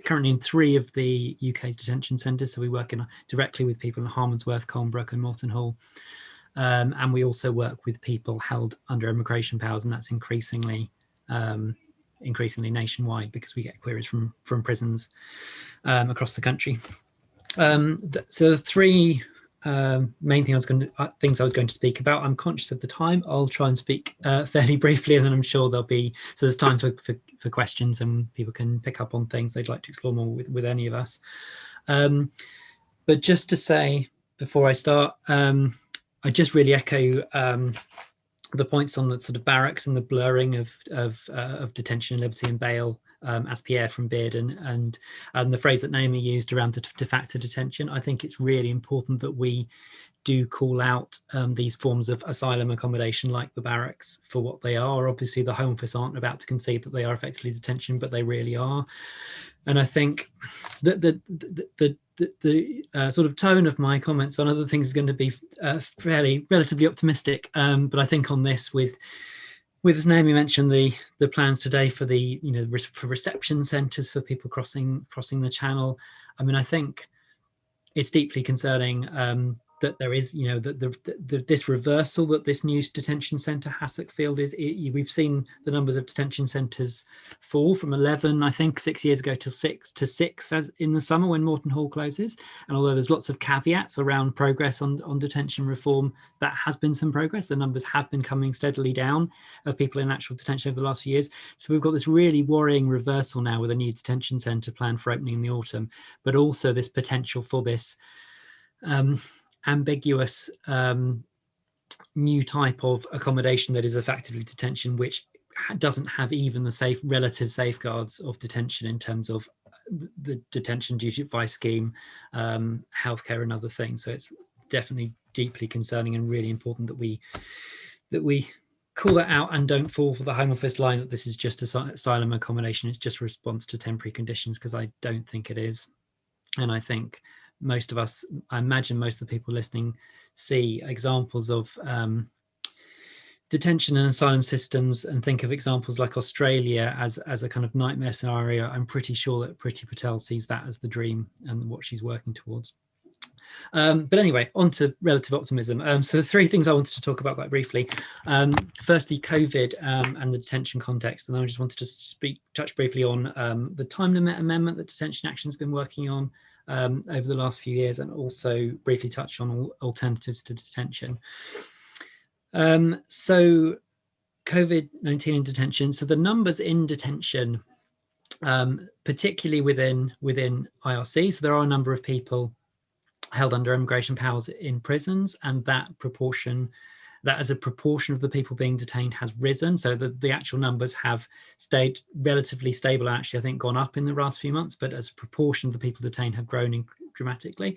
currently in 3 of the UK's detention centres. So we work directly with people in Harmondsworth, Colnbrook and Moulton Hall. And we also work with people held under immigration powers, and that's increasingly nationwide, because we get queries from prisons across the country. So the three main things I was going to speak about. I'm conscious of the time. I'll try and speak fairly briefly, and then I'm sure there's time for questions, and people can pick up on things they'd like to explore more with any of us. But just to say before I start, I just really echo the points on the sort of barracks and the blurring of detention, liberty and bail, as Pierre from Beard and the phrase that Naomi used around de facto detention. I think it's really important that we do call out these forms of asylum accommodation like the barracks for what they are. Obviously, the Home Office aren't about to concede that they are effectively detention, but they really are. And I think that the sort of tone of my comments on other things is going to be relatively optimistic. But I think on this, with as Naomi mentioned, the plans today for for reception centres for people crossing the Channel. I mean, I think it's deeply concerning that there is, this reversal that this new detention centre, Hassockfield, we've seen the numbers of detention centres fall from 11, I think, 6 years ago to six as in the summer when Moreton Hall closes. And although there's lots of caveats around progress on detention reform, that has been some progress. The numbers have been coming steadily down of people in actual detention over the last few years. So we've got this really worrying reversal now with a new detention centre planned for opening in the autumn, but also this potential for this ambiguous new type of accommodation that is effectively detention, which doesn't have even the relative safeguards of detention in terms of the detention duty advice scheme, healthcare and other things. So it's definitely deeply concerning and really important that we call that out and don't fall for the Home Office line that this is just asylum accommodation, it's just a response to temporary conditions, because I don't think it is. And I think most of us, I imagine most of the people listening, see examples of detention and asylum systems and think of examples like Australia as a kind of nightmare scenario. I'm pretty sure that Priti Patel sees that as the dream and what she's working towards. But anyway, on to relative optimism. So the three things I wanted to talk about quite briefly. Firstly, COVID and the detention context. And then I just wanted to touch briefly on the time limit amendment that Detention Action has been working on over the last few years, and also briefly touch on alternatives to detention. So COVID-19 in detention. So the numbers in detention, particularly within IRC, so there are a number of people held under immigration powers in prisons, and that as a proportion of the people being detained has risen. So the actual numbers have stayed relatively stable, and actually I think gone up in the last few months, but as a proportion of the people detained have grown dramatically.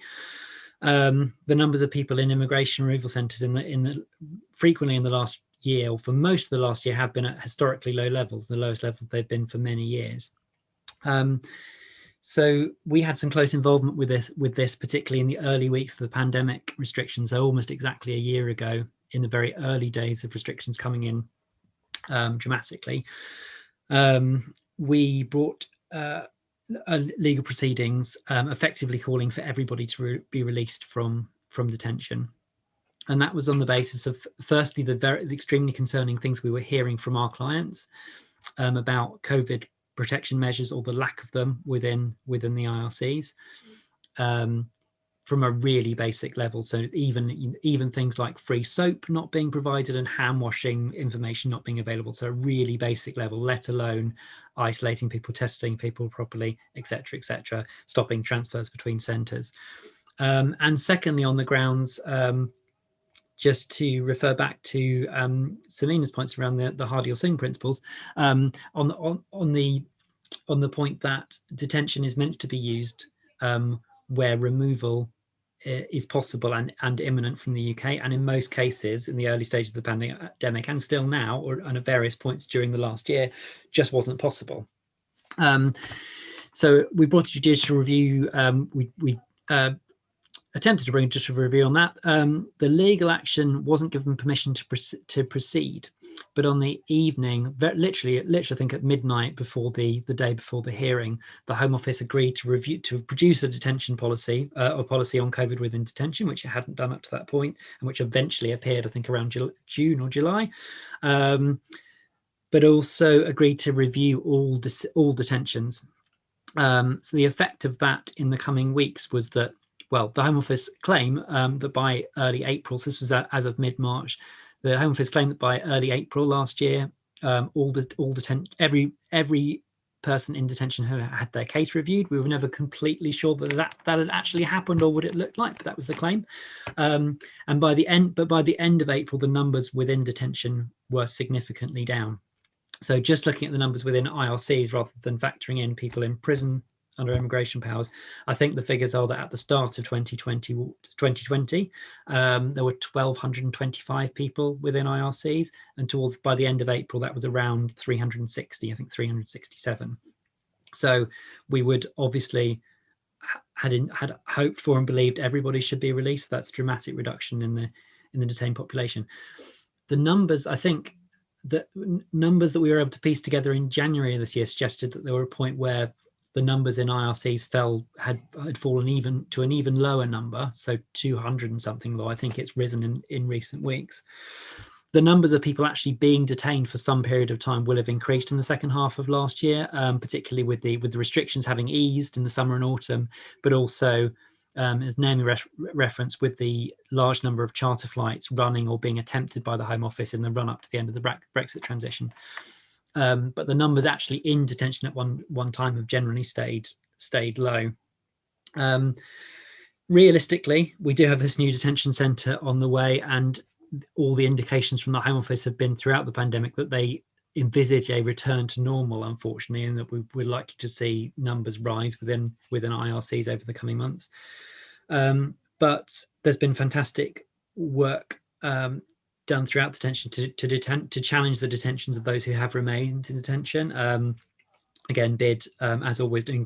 The numbers of people in immigration removal centres frequently in the last year, or for most of the last year, have been at historically low levels, the lowest levels they've been for many years. So we had some close involvement with this, particularly in the early weeks of the pandemic restrictions. So almost exactly a year ago, in the very early days of restrictions coming in dramatically, we brought legal proceedings effectively calling for everybody to be released from detention. And that was on the basis of, firstly, the extremely concerning things we were hearing from our clients about COVID protection measures, or the lack of them within the IRCs, from a really basic level. So even things like free soap not being provided and hand washing information not being available. So a really basic level, let alone isolating people, testing people properly, etc., stopping transfers between centres. And secondly, on the grounds, just to refer back to Samina's points around the Hardy or Singh principles, on the point that detention is meant to be used where removal is possible and imminent from the UK, and in most cases in the early stages of the pandemic, and still now, and at various points during the last year, just wasn't possible. So we brought a judicial review. We attempted to bring just a review on that. The legal action wasn't given permission to proceed, but on the evening, literally I think at midnight before the day before the hearing, the Home Office agreed to produce a detention policy or policy on COVID within detention, which it hadn't done up to that point, and which eventually appeared, I think, around June or July. But also agreed to review all detentions. So the effect of that in the coming weeks was that, well, the Home Office claim that by early April, so this was as of mid-March, the Home Office claimed that by early April last year, every person in detention who had their case reviewed. We were never completely sure that had actually happened or what it looked like, but that was the claim. And by the end of April, the numbers within detention were significantly down. So just looking at the numbers within IRCs rather than factoring in people in prison under immigration powers, I think the figures are that at the start of 2020, there were 1,225 people within IRCs, and by the end of April, that was around 360, I think 367. So we would obviously had hoped for and believed everybody should be released. That's a dramatic reduction in the detained population. The numbers, I think, the numbers that we were able to piece together in January of this year suggested that there were a point where the numbers in IRCs had fallen to an even lower number, so 200 and something, though I think it's risen in recent weeks. The numbers of people actually being detained for some period of time will have increased in the second half of last year, particularly with the restrictions having eased in the summer and autumn, but also, as Naomi referenced, with the large number of charter flights running or being attempted by the Home Office in the run-up to the end of the Brexit transition. But the numbers actually in detention at one time have generally stayed low. Realistically, we do have this new detention centre on the way, and all the indications from the Home Office have been throughout the pandemic that they envisage a return to normal, unfortunately, and that we're likely to see numbers rise within IRCs over the coming months. But there's been fantastic work done throughout detention to challenge the detentions of those who have remained in detention. Again, BID, as always, doing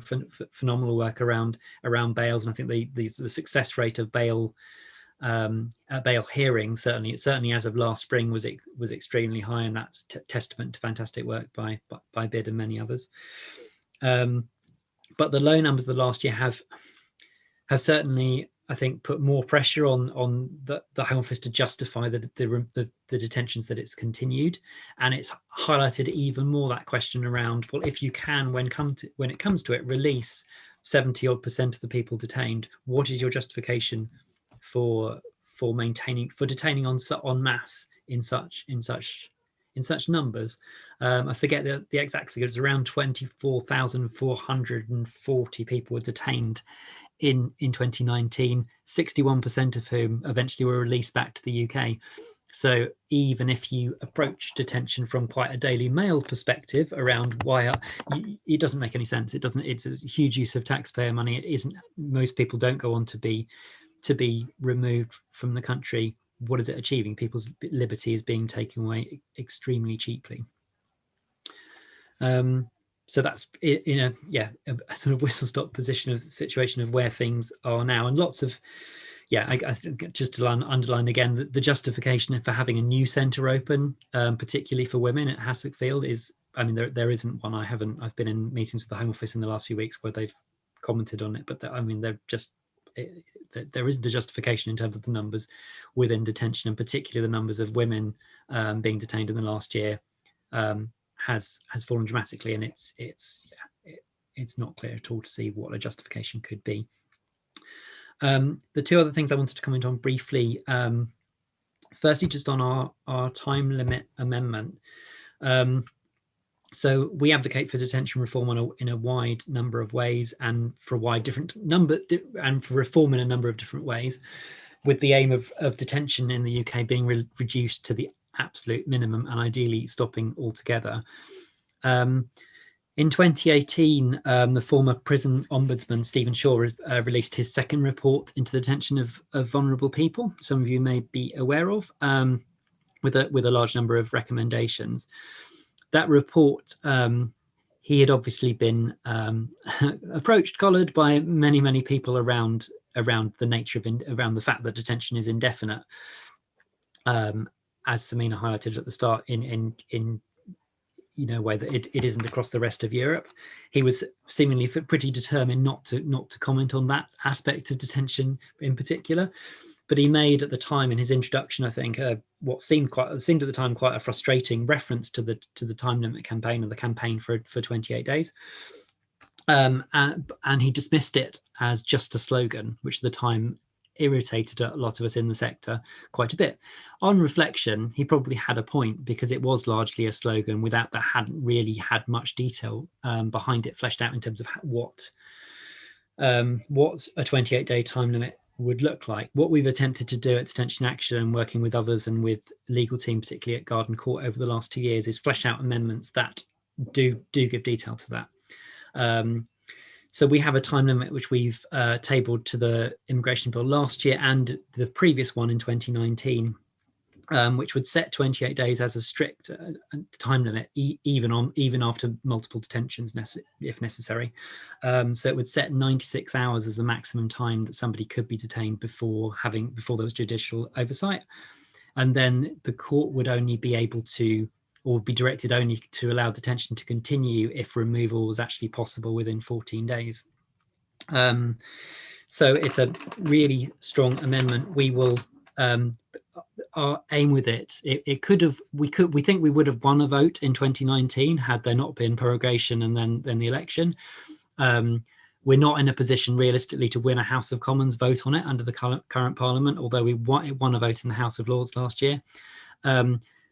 phenomenal work around bails, and I think the success rate of bail hearings, certainly as of last spring, was extremely high, and that's testament to fantastic work by BID and many others. But the low numbers of the last year have certainly, I think, put more pressure on the Home Office to justify the detentions that it's continued, and it's highlighted even more that question around, well, if you can, when it comes to it, release 70% of the people detained, what is your justification for detaining en masse in such numbers? I forget the exact figure. It's around 24,440 people were detained in 2019, 61% of whom eventually were released back to the UK. So even if you approach detention from quite a Daily Mail perspective around why it doesn't make any sense. It's a huge use of taxpayer money. It isn't. Most people don't go on to be removed from the country. What is it achieving? People's liberty is being taken away extremely cheaply. So that's in a sort of whistle-stop situation of where things are now, and lots of I think, just to underline again, the justification for having a new centre open, particularly for women at Housekeeping, is, I mean, there isn't one. I've been in meetings with the Home Office in the last few weeks where they've commented on it, but there isn't a justification in terms of the numbers within detention, and particularly the numbers of women being detained in the last year has fallen dramatically, and it's not clear at all to see what a justification could be. The two other things I wanted to comment on briefly, firstly, just on our time limit amendment. So we advocate for detention reform in a wide number of ways, and for reform in a number of different ways, with the aim of detention in the UK being reduced to the absolute minimum and ideally stopping altogether. In 2018, the former prison ombudsman Stephen Shaw released his second report into the detention of vulnerable people. Some of you may be aware of, with a large number of recommendations. That report, he had obviously been approached, collared by many people around around the nature of around the fact that detention is indefinite, as Samina highlighted at the start, in a way that it isn't across the rest of Europe. He was seemingly pretty determined not to comment on that aspect of detention in particular. But he made at the time in his introduction, I think, what seemed at the time quite a frustrating reference to the time limit campaign, and the campaign for 28 days. And he dismissed it as just a slogan, which at the time irritated a lot of us in the sector quite a bit. On reflection, he probably had a point, because it was largely a slogan that hadn't really had much detail behind it, fleshed out in terms of what a 28-day time limit would look like. What we've attempted to do at Detention Action, and working with others and with legal team, particularly at Garden Court over the last 2 years, is flesh out amendments that do give detail to that. So we have a time limit which we've tabled to the immigration bill last year and the previous one in 2019, which would set 28 days as a strict time limit, even after multiple detentions if necessary. So it would set 96 hours as the maximum time that somebody could be detained before there was judicial oversight, and then the court would only be able to, or be directed only to, allow detention to continue if removal was actually possible within 14 days. So it's a really strong amendment. We will our aim with it. We think we would have won a vote in 2019 had there not been prorogation and then the election. We're not in a position realistically to win a House of Commons vote on it under the current Parliament, although we won a vote in the House of Lords last year.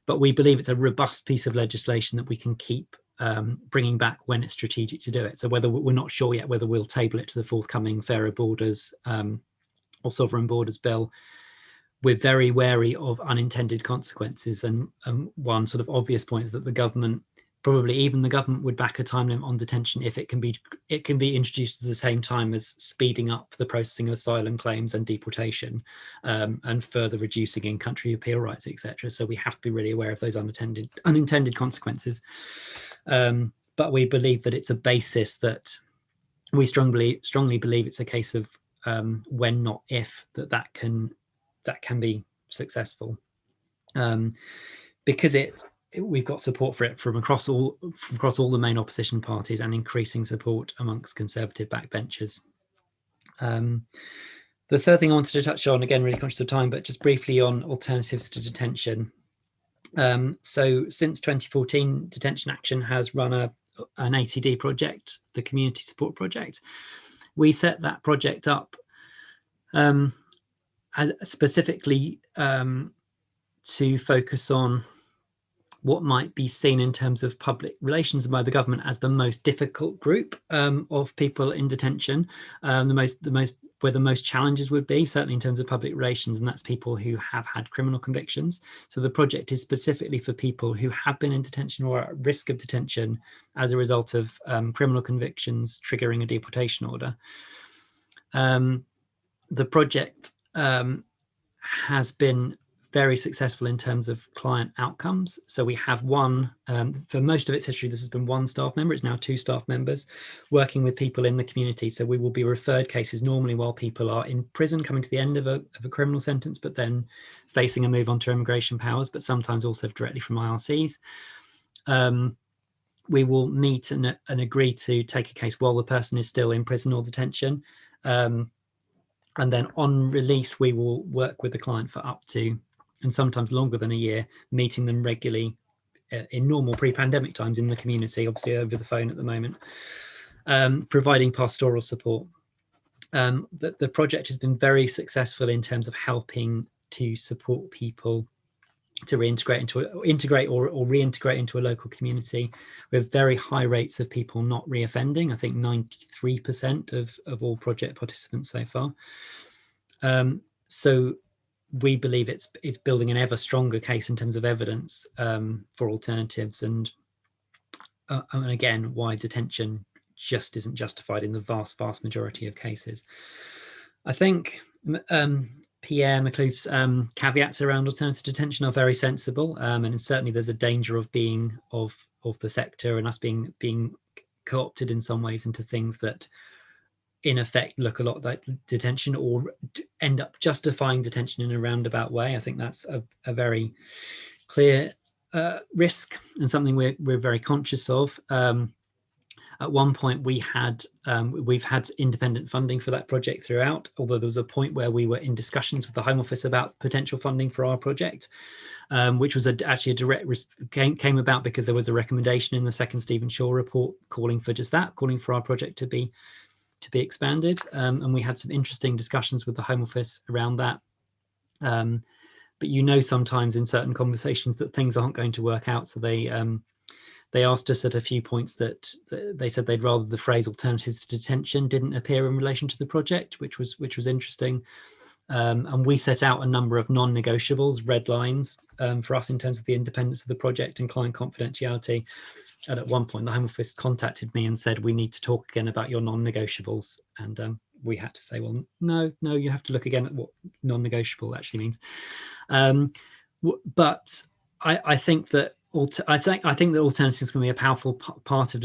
But we believe it's a robust piece of legislation that we can keep bringing back when it's strategic to do it. So we're not sure yet whether we'll table it to the forthcoming Fairer Borders or Sovereign Borders bill. We're very wary of unintended consequences, and one sort of obvious point is that the government would back a time limit on detention if it can be introduced at the same time as speeding up the processing of asylum claims and deportation, and further reducing in-country appeal rights, etc. So we have to be really aware of those unintended consequences. But we believe that it's a basis that we strongly believe it's a case of when, not if, that can be successful, because we've got support for it from across all the main opposition parties, and increasing support amongst Conservative backbenchers. The third thing I wanted to touch on, again, really conscious of time, but just briefly on alternatives to detention. So since 2014, Detention Action has run an ATD project, the Community Support Project. We set that project up specifically to focus on what might be seen in terms of public relations by the government as the most difficult group of people in detention, where the most challenges would be, certainly in terms of public relations, and that's people who have had criminal convictions. So the project is specifically for people who have been in detention or are at risk of detention as a result of criminal convictions triggering a deportation order. The project has been very successful in terms of client outcomes. So we have for most of its history, this has been one staff member. It's now 2 staff members working with people in the community. So we will be referred cases normally while people are in prison, coming to the end of a criminal sentence, but then facing a move on to immigration powers, but sometimes also directly from IRCs. We will meet and agree to take a case while the person is still in prison or detention. And then on release, we will work with the client for up to, and sometimes longer than, a year, meeting them regularly in normal pre-pandemic times in the community, obviously over the phone at the moment, providing pastoral support. The project has been very successful in terms of helping to support people to integrate or reintegrate into a local community. We have very high rates of people not reoffending. I think 93% of all project participants so far. So we believe it's building an ever stronger case in terms of evidence for alternatives, and again, why detention just isn't justified in the vast majority of cases. I think Pierre Makhlouf's caveats around alternative detention are very sensible, and certainly there's a danger of being of the sector and us being co-opted in some ways into things that in effect look a lot like detention, or end up justifying detention in a roundabout way. I think that's a very clear risk, and something we're very conscious of. At one point, we've had independent funding for that project throughout, although there was a point where we were in discussions with the Home Office about potential funding for our project, which was actually a direct came about because there was a recommendation in the second Stephen Shaw report calling for just that, calling for our project to be expanded, and we had some interesting discussions with the Home Office around that. But sometimes in certain conversations that things aren't going to work out, so they asked us at a few points that they said they'd rather the phrase alternatives to detention didn't appear in relation to the project, which was interesting. And we set out a number of non-negotiables, red lines, for us in terms of the independence of the project and client confidentiality. And at one point, the Home Office contacted me and said, we need to talk again about your non-negotiables. And we had to say, well, no, you have to look again at what non-negotiable actually means. But I think that the alternatives can be a powerful part of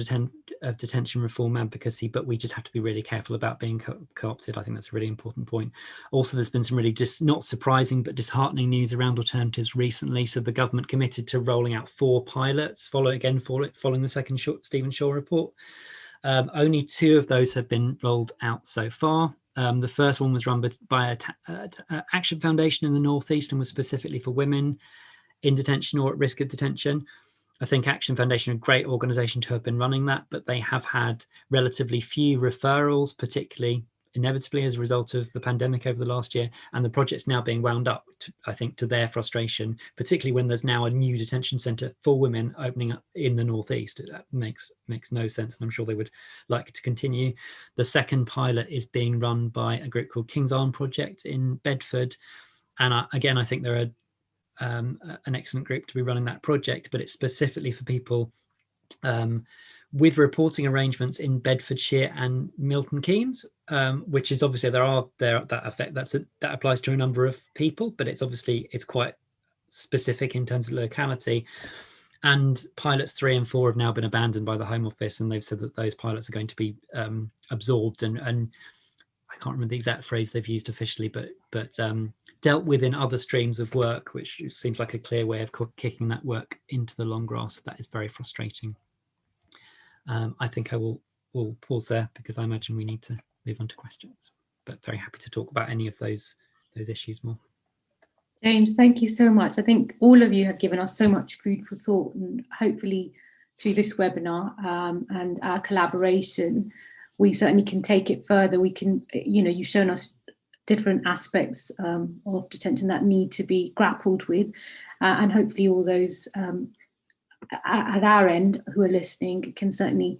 detention reform advocacy, but we just have to be really careful about being co-opted. I think that's a really important point. Also, there's been some really not surprising but disheartening news around alternatives recently. So the government committed to rolling out 4 pilots following the second Stephen Shaw report. Only 2 of those have been rolled out so far. The first one was run by Action Foundation in the North East and was specifically for women in detention or at risk of detention. I think Action Foundation, a great organisation to have been running that, but they have had relatively few referrals, particularly inevitably as a result of the pandemic over the last year. And the project's now being wound up, I think, to their frustration, particularly when there's now a new detention centre for women opening up in the North East. That makes no sense, and I'm sure they would like to continue. The second pilot is being run by a group called King's Arm Project in Bedford. And again, I think they're an excellent group to be running that project, but it's specifically for people with reporting arrangements in Bedfordshire and Milton Keynes, which is obviously that applies to a number of people, but it's quite specific in terms of locality. And pilots 3 and 4 have now been abandoned by the Home Office, and they've said that those pilots are going to be absorbed and I can't remember the exact phrase they've used officially, but dealt with in other streams of work, which seems like a clear way of kicking that work into the long grass. That is very frustrating. I think I will pause there because I imagine we need to move on to questions, but very happy to talk about any of those issues more. James, thank you so much. I think all of you have given us so much food for thought, and hopefully through this webinar and our collaboration, we certainly can take it further. We can, you've shown us different aspects of detention that need to be grappled with, and hopefully all those at our end who are listening can certainly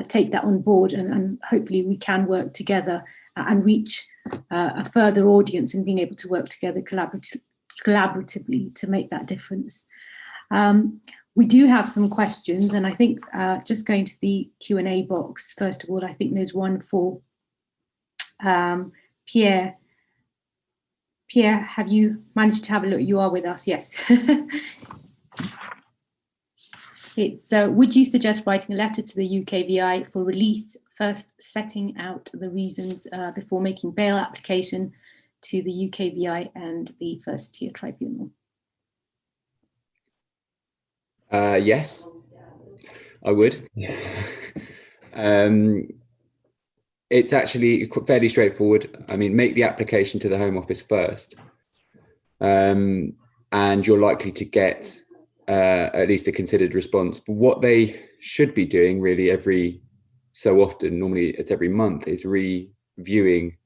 take that on board, and hopefully we can work together and reach a further audience and being able to work together collaboratively to make that difference. We do have some questions, and I think just going to the Q&A box, first of all, I think there's one for Pierre. Pierre, have you managed to have a look? You are with us, yes. It's, would you suggest writing a letter to the UKVI for release, first setting out the reasons before making bail application to the UKVI and the first tier tribunal? Yes, I would. It's actually fairly straightforward. I mean, make the application to the Home Office first, and you're likely to get at least a considered response. But what they should be doing really every so often, normally it's every month, is reviewing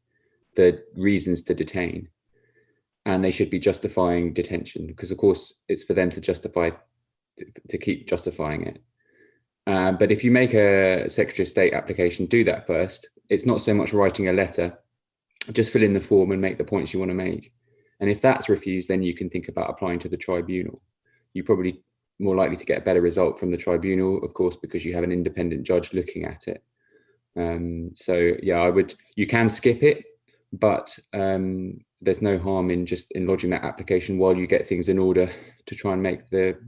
the reasons to detain. And they should be justifying detention, because of course it's for them to justify, to keep justifying it. But if you make a Secretary of State application, do that first. It's not so much writing a letter, just fill in the form and make the points you want to make. And if that's refused, then you can think about applying to the tribunal. You're probably more likely to get a better result from the tribunal, of course, because you have an independent judge looking at it. So yeah, you can skip it, but there's no harm in lodging that application while you get things in order to try and make the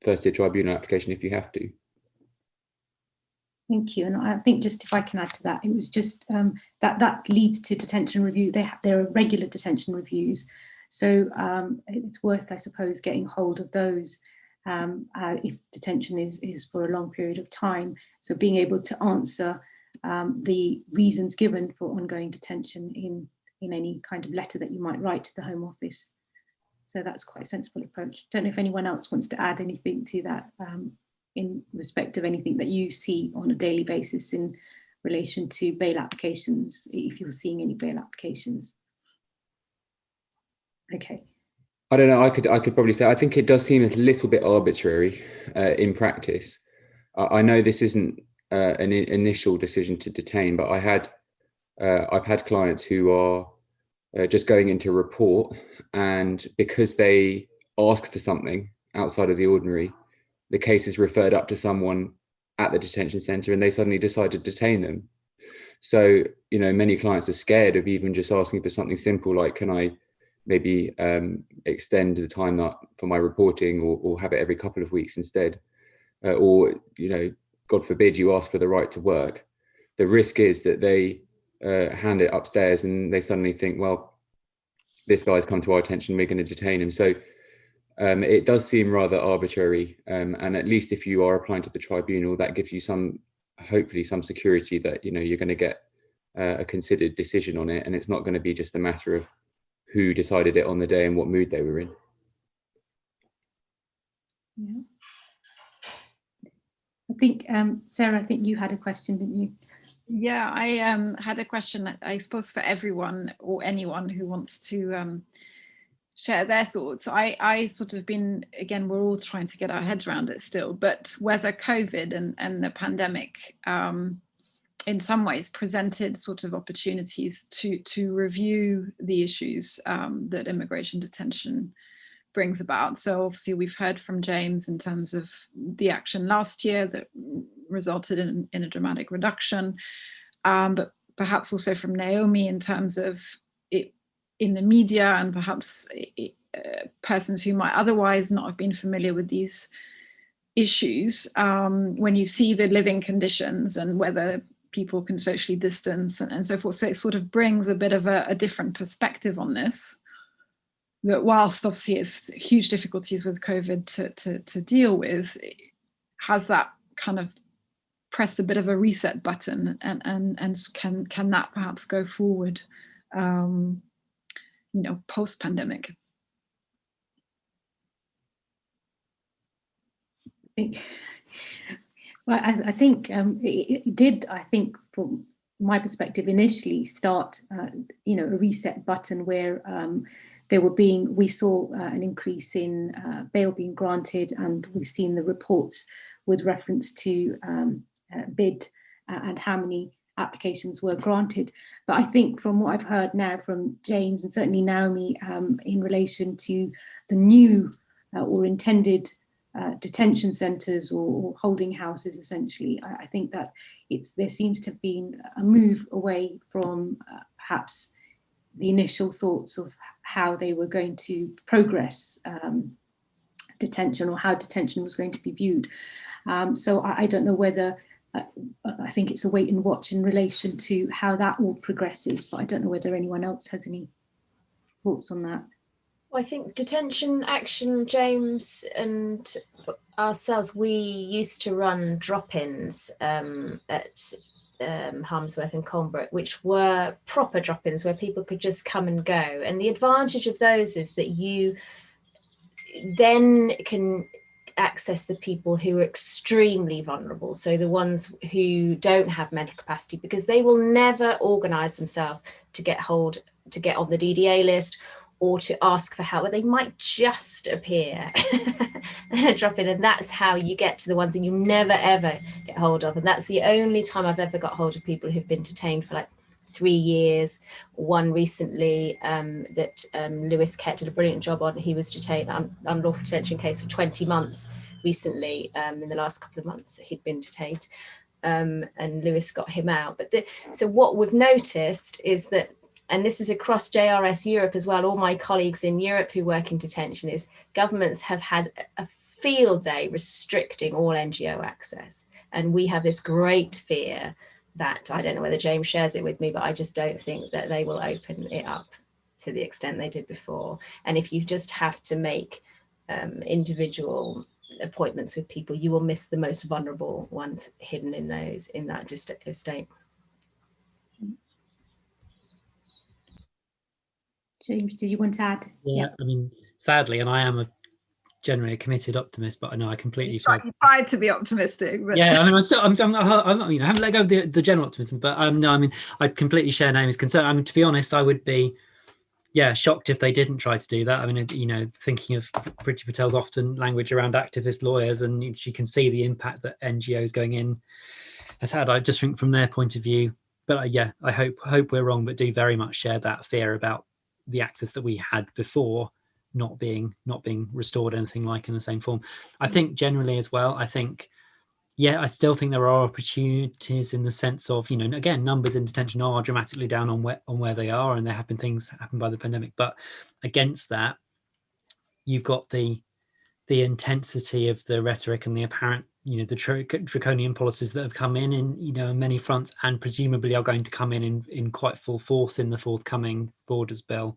first tier tribunal application if you have to. Thank you. And I think just if I can add to that, it was just that leads to detention review. There are regular detention reviews. So it's worth, I suppose, getting hold of those if detention is for a long period of time. So being able to answer the reasons given for ongoing detention in any kind of letter that you might write to the Home Office. So that's quite a sensible approach. Don't know if anyone else wants to add anything to that in respect of anything that you see on a daily basis in relation to bail applications, if you're seeing any bail applications. Okay. I don't know, I could probably say, I think it does seem a little bit arbitrary in practice. I know this isn't an initial decision to detain, but I've had clients who are just going into report, and because they ask for something outside of the ordinary, the case is referred up to someone at the detention centre and they suddenly decide to detain them. So, you know, many clients are scared of even just asking for something simple like, can I maybe extend the time for my reporting, or have it every couple of weeks instead? Or, you know, God forbid you ask for the right to work. The risk is that they hand it upstairs and they suddenly think, well, this guy's come to our attention, we're going to detain him. So it does seem rather arbitrary, and at least if you are applying to the tribunal, that gives you hopefully some security that, you know, you're going to get a considered decision on it, and it's not going to be just a matter of who decided it on the day and what mood they were in. Yeah. I think, Sarah, I think you had a question, didn't you? Yeah, I had a question, I suppose, for everyone or anyone who wants to share their thoughts. I sort of been, again, we're all trying to get our heads around it still, but whether COVID and the pandemic in some ways presented sort of opportunities to review the issues that immigration detention brings about. So obviously we've heard from James in terms of the action last year that resulted in a dramatic reduction, but perhaps also from Naomi in terms of it in the media, and perhaps persons who might otherwise not have been familiar with these issues, when you see the living conditions and whether people can socially distance and so forth. So it sort of brings a bit of a different perspective on this, that whilst obviously it's huge difficulties with COVID to deal with, has that kind of press a bit of a reset button, and can that perhaps go forward, you know, post-pandemic? Well, I think it did, I think, from my perspective, initially start, you know, a reset button where we saw an increase in bail being granted, and we've seen the reports with reference to bid and how many applications were granted. But I think from what I've heard now from James and certainly Naomi in relation to the new or intended detention centres or holding houses, essentially, I think that there seems to have been a move away from perhaps the initial thoughts of how they were going to progress detention, or how detention was going to be viewed. So I don't know whether, I think it's a wait and watch in relation to how that all progresses, but I don't know whether anyone else has any thoughts on that. Well, I think Detention Action, James and ourselves, we used to run drop-ins at Harmsworth and Colnbrook, which were proper drop-ins where people could just come and go. And the advantage of those is that you then can access the people who are extremely vulnerable, so the ones who don't have mental capacity, because they will never organise themselves to get on the DDA list or to ask for help, but they might just appear and drop in, and that's how you get to the ones that you never ever get hold of. And that's the only time I've ever got hold of people who've been detained for like 3 years. One recently that Lewis Kett did a brilliant job on. He was detained, unlawful detention case, for 20 months recently. In the last couple of months he'd been detained, and Lewis got him out. But so what we've noticed is that, and this is across JRS Europe as well, all my colleagues in Europe who work in detention, is governments have had a field day restricting all NGO access. And we have this great fear that, I don't know whether James shares it with me, but I just don't think that they will open it up to the extent they did before. And if you just have to make individual appointments with people, you will miss the most vulnerable ones hidden in that estate. James, did you want to add? Yeah, I mean, sadly, and I am generally a committed optimist, but I know I completely tried to be optimistic, but yeah, I mean, I'm you know, I haven't let go of the general optimism, but no, I mean, I completely share Naomi's concern. I mean, to be honest, I would be shocked if they didn't try to do that. I mean, you know, thinking of Priti Patel's often language around activist lawyers, and she can see the impact that NGOs going in has had. I just think from their point of view, but I hope we're wrong, but do very much share that fear about the access that we had before not being restored anything like in the same form. I think generally as well, I still think there are opportunities in the sense of, you know, again, numbers in detention are dramatically down on where they are, and there have been things happen by the pandemic, but against that, you've got the intensity of the rhetoric and the apparent, you know, the draconian policies that have come in, you know, on many fronts, and presumably are going to come in quite full force in the forthcoming Borders Bill.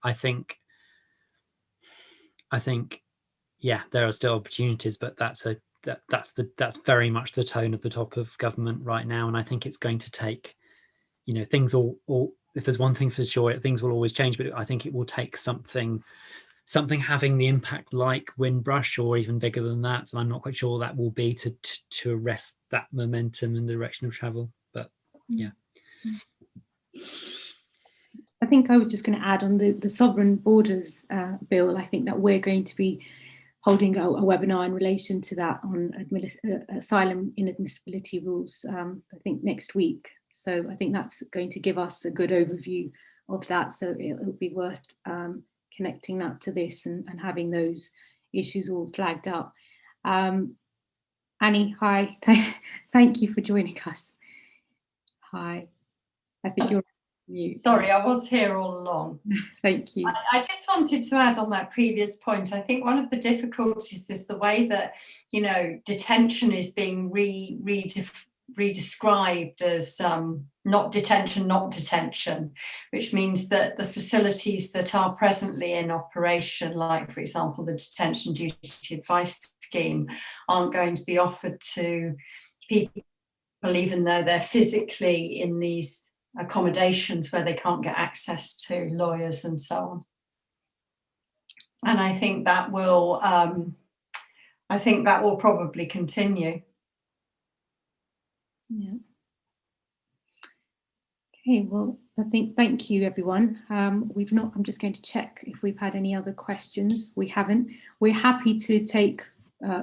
I think there are still opportunities, but that's very much the tone of the top of government right now, and I think it's going to take, you know, things all if there's one thing for sure, things will always change, but I think it will take something having the impact like Windrush or even bigger than that, and I'm not quite sure that will be to arrest that momentum and direction of travel. But yeah, I think I was just going to add on the Sovereign Borders Bill. I think that we're going to be holding a webinar in relation to that on asylum inadmissibility rules, I think next week. So I think that's going to give us a good overview of that. So it'll be worth connecting that to this and having those issues all flagged up. Annie, hi. Thank you for joining us. Hi. I think you're mute. Sorry, I was here all along. Thank you. I just wanted to add on that previous point. I think one of the difficulties is the way that, you know, detention is being redescribed as not detention, which means that the facilities that are presently in operation, like, for example, the Detention Duty Advice Scheme, aren't going to be offered to people, even though they're physically in these accommodations where they can't get access to lawyers and so on. And I think that will probably continue. Yeah. Okay, well, thank you, everyone. I'm just going to check if we've had any other questions. We haven't. We're happy to take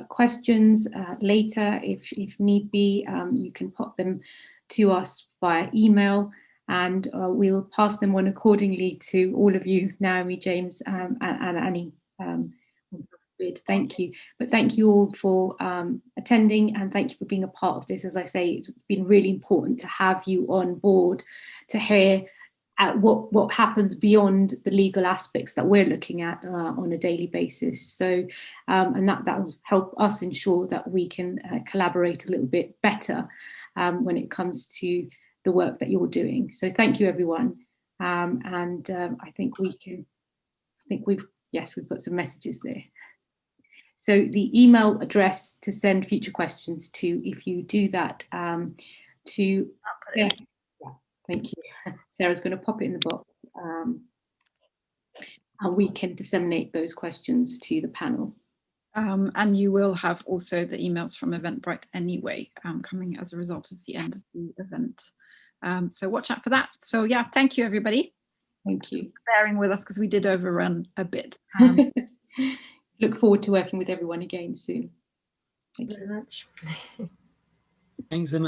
questions later if need be. You can pop them to us via email, and we'll pass them on accordingly to all of you, Naomi, James, and Annie. Thank you. But thank you all for attending, and thank you for being a part of this. As I say, it's been really important to have you on board to hear what happens beyond the legal aspects that we're looking at on a daily basis. So, and that will help us ensure that we can collaborate a little bit better when it comes to the work that you're doing. So thank you, everyone. I think we've got some messages there. So the email address to send future questions to, if you do that, to Sarah, thank you. Sarah's going to pop it in the box, and we can disseminate those questions to the panel. And you will have also the emails from Eventbrite anyway, coming as a result of the end of the event. So watch out for that. So yeah, thank you, everybody. Thank you for bearing with us because we did overrun a bit. Look forward to working with everyone again soon. Thank you very much. Thanks so much.